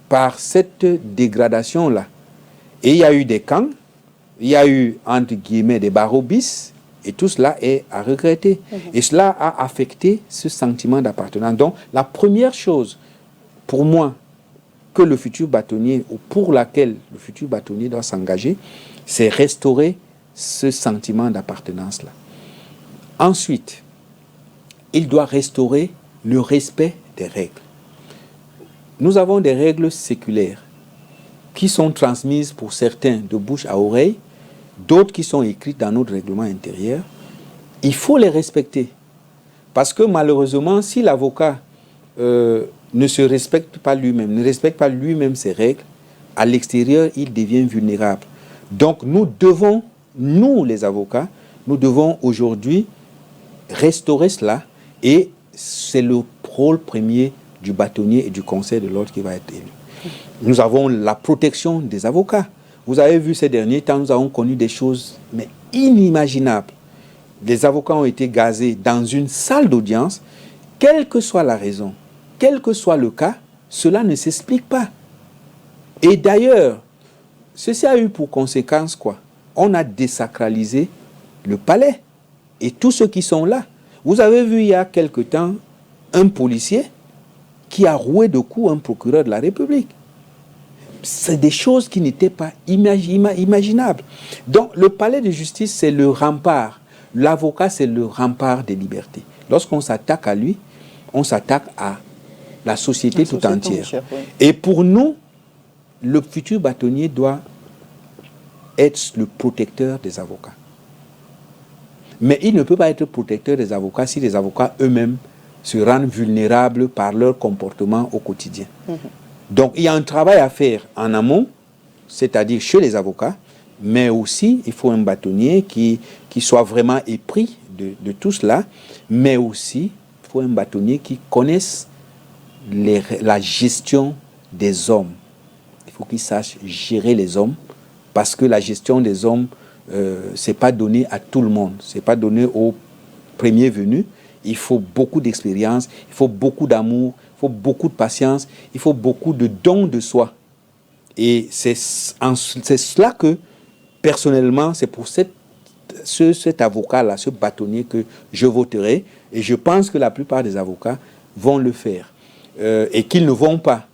par cette dégradation-là. Et il y a eu des camps, il y a eu entre guillemets des barreaux bis, et tout cela est à regretter. Et cela a affecté ce sentiment d'appartenance. Donc la première chose pour moi que le futur bâtonnier, ou pour laquelle le futur bâtonnier doit s'engager, c'est restaurer ce sentiment d'appartenance-là. Ensuite, il doit restaurer le respect des règles. Nous avons des règles séculaires qui sont transmises pour certains de bouche à oreille, d'autres qui sont écrites dans notre règlement intérieur. Il faut les respecter. Parce que malheureusement, si l'avocat ne se respecte pas lui-même, ne respecte pas lui-même ses règles, à l'extérieur, il devient vulnérable. Donc nous devons, nous les avocats, nous devons aujourd'hui restaurer cela, et c'est le rôle premier du bâtonnier et du conseil de l'ordre qui va être élu. Nous avons la protection des avocats. Vous avez vu ces derniers temps, nous avons connu des choses mais inimaginables. Les avocats ont été gazés dans une salle d'audience, quelle que soit la raison, quel que soit le cas, cela ne s'explique pas. Et d'ailleurs, ceci a eu pour conséquence quoi? On a désacralisé le palais et tous ceux qui sont là. Vous avez vu il y a quelque temps un policier qui a roué de coups un procureur de la République. C'est des choses qui n'étaient pas imaginables. Donc le palais de justice, c'est le rempart. L'avocat, c'est le rempart des libertés. Lorsqu'on s'attaque à lui, on s'attaque à la société tout entière. Oui. Et pour nous, le futur bâtonnier doit être le protecteur des avocats. Mais il ne peut pas être protecteur des avocats si les avocats eux-mêmes se rendent vulnérables par leur comportement au quotidien. Donc il y a un travail à faire en amont, c'est-à-dire chez les avocats, mais aussi il faut un bâtonnier qui soit vraiment épris de tout cela, mais aussi il faut un bâtonnier qui connaisse la gestion des hommes. Il faut qu'il sache gérer les hommes, parce que la gestion des hommes, ce n'est pas donné à tout le monde, ce n'est pas donné aux premiers venus. Il faut beaucoup d'expérience, il faut beaucoup d'amour, il faut beaucoup de patience, il faut beaucoup de dons de soi. Et c'est cela que, personnellement, c'est pour cet avocat-là, ce bâtonnier que je voterai. Et je pense que la plupart des avocats vont le faire. Et qu'ils ne vont pas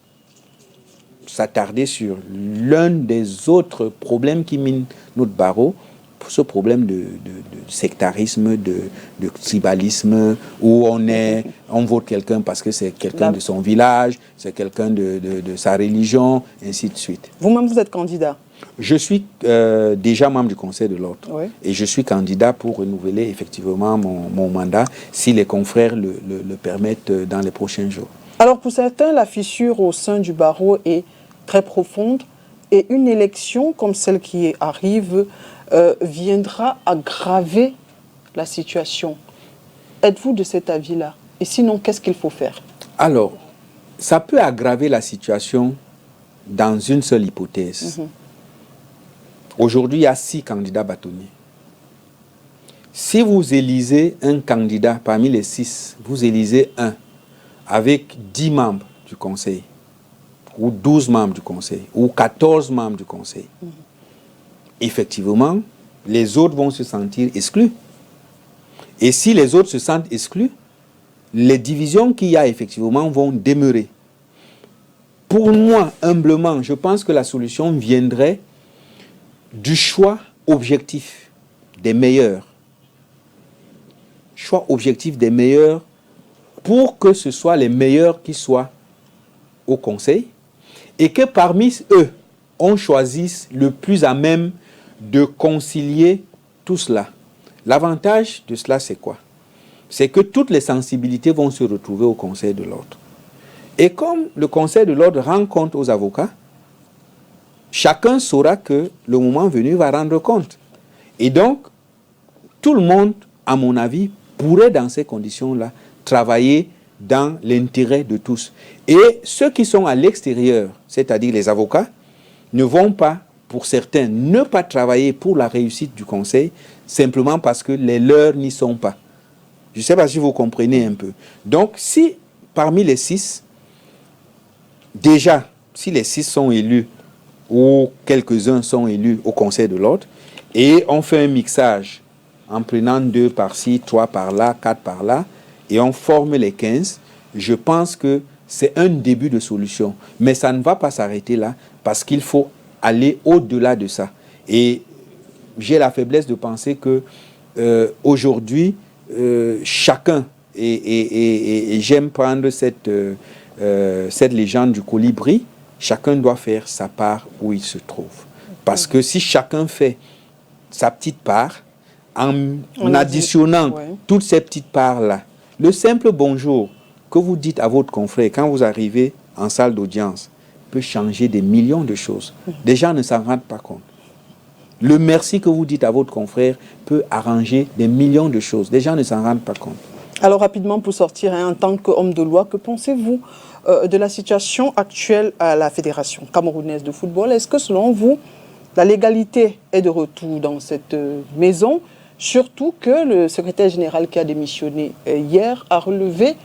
s'attarder sur l'un des autres problèmes qui minent notre barreau, ce problème de sectarisme, de tribalisme, où on vote quelqu'un parce que c'est quelqu'un de son village, c'est quelqu'un de sa religion, ainsi de suite. Vous-même, vous êtes candidat? Je suis déjà membre du Conseil de l'Ordre. Oui. Et je suis candidat pour renouveler effectivement mon mandat, si les confrères le permettent dans les prochains jours. Alors pour certains, la fissure au sein du barreau est très profonde, et une élection comme celle qui arrive viendra aggraver la situation. Êtes-vous de cet avis-là? Et sinon, qu'est-ce qu'il faut faire? Alors, ça peut aggraver la situation dans une seule hypothèse. Aujourd'hui, il y a 6 candidats bâtonniers. Si vous élisez un candidat parmi les 6, vous élisez un avec 10 membres du conseil, ou 12 membres du conseil, ou 14 membres du conseil. Effectivement, les autres vont se sentir exclus. Et si les autres se sentent exclus, les divisions qu'il y a effectivement vont demeurer. Pour moi, humblement, je pense que la solution viendrait du choix objectif des meilleurs. Choix objectif des meilleurs pour que ce soit les meilleurs qui soient au conseil et que parmi eux, on choisisse le plus à même de concilier tout cela. L'avantage de cela, c'est quoi? C'est que toutes les sensibilités vont se retrouver au Conseil de l'ordre. Et comme le Conseil de l'ordre rend compte aux avocats, chacun saura que le moment venu va rendre compte. Et donc, tout le monde, à mon avis, pourrait dans ces conditions-là travailler dans l'intérêt de tous. Et ceux qui sont à l'extérieur, c'est-à-dire les avocats, ne vont pas, pour certains, ne pas travailler pour la réussite du Conseil, simplement parce que les leurs n'y sont pas. Je ne sais pas si vous comprenez un peu. Donc, si parmi les 6, déjà, si les 6 sont élus, ou quelques-uns sont élus au Conseil de l'ordre, et on fait un mixage en prenant 2 par-ci, 3 par-là, 4 par-là, et on forme les 15, je pense que c'est un début de solution. Mais ça ne va pas s'arrêter là, parce qu'il faut aller au-delà de ça. Et j'ai la faiblesse de penser que aujourd'hui, chacun, et j'aime prendre cette légende du colibri, chacun doit faire sa part où il se trouve. Parce que si chacun fait sa petite part, en additionnant toutes ces petites parts-là, le simple bonjour que vous dites à votre confrère quand vous arrivez en salle d'audience peut changer des millions de choses. Des gens ne s'en rendent pas compte. Le merci que vous dites à votre confrère peut arranger des millions de choses. Des gens ne s'en rendent pas compte. Alors rapidement, pour sortir, en tant qu'homme de loi, que pensez-vous de la situation actuelle à la Fédération camerounaise de football? Est-ce que selon vous, la légalité est de retour dans cette maison? Surtout que le secrétaire général qui a démissionné hier a relevé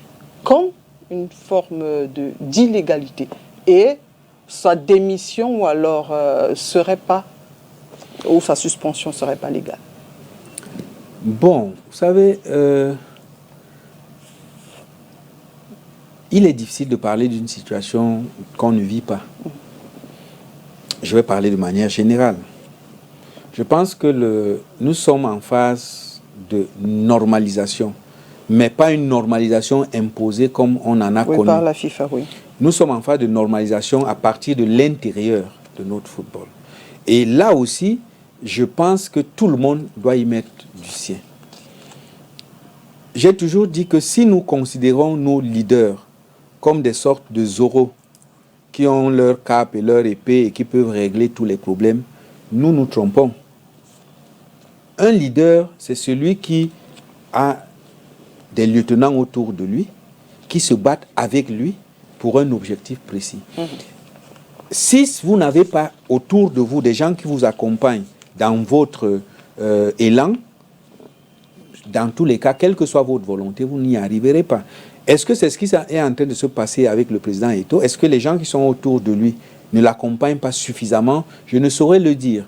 comme une forme d'illégalité. Et sa démission ou alors serait pas, ou sa suspension ne serait pas légale. Bon, vous savez, il est difficile de parler d'une situation qu'on ne vit pas. Je vais parler de manière générale. Je pense que nous sommes en phase de normalisation, mais pas une normalisation imposée comme on en a connu. Par la FIFA, oui. Nous sommes en phase de normalisation à partir de l'intérieur de notre football. Et là aussi, je pense que tout le monde doit y mettre du sien. J'ai toujours dit que si nous considérons nos leaders comme des sortes de Zorro qui ont leur cape et leur épée et qui peuvent régler tous les problèmes, nous nous trompons. Un leader, c'est celui qui a des lieutenants autour de lui, qui se battent avec lui pour un objectif précis. Si vous n'avez pas autour de vous des gens qui vous accompagnent dans votre élan, dans tous les cas, quelle que soit votre volonté, vous n'y arriverez pas. Est-ce que c'est ce qui est en train de se passer avec le président Eto'o? Est-ce que les gens qui sont autour de lui ne l'accompagnent pas suffisamment? Je ne saurais le dire.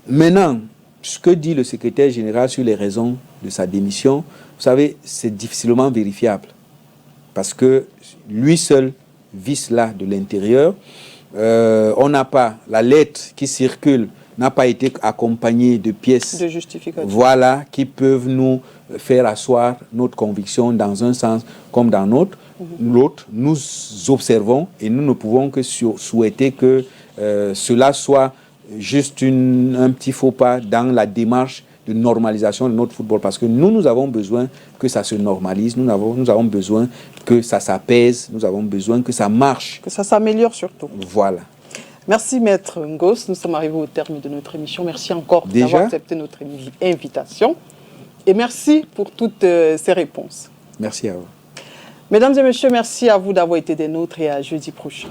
Maintenant, ce que dit le secrétaire général sur les raisons de sa démission, vous savez, c'est difficilement vérifiable. Parce que lui seul vit cela de l'intérieur. On n'a pas, la lettre qui circule n'a pas été accompagnée de pièces de justification. Voilà, qui peuvent nous faire asseoir notre conviction dans un sens comme dans l'autre. Nous observons et nous ne pouvons que souhaiter que cela soit juste un petit faux pas dans la démarche de normalisation de notre football. Parce que nous avons besoin que ça se normalise, nous avons besoin que ça s'apaise, nous avons besoin que ça marche. Que ça s'améliore surtout. Voilà. Merci Maître Ngos, nous sommes arrivés au terme de notre émission. Merci encore d'avoir accepté notre invitation. Et merci pour toutes ces réponses. Merci à vous. Mesdames et messieurs, merci à vous d'avoir été des nôtres et à jeudi prochain.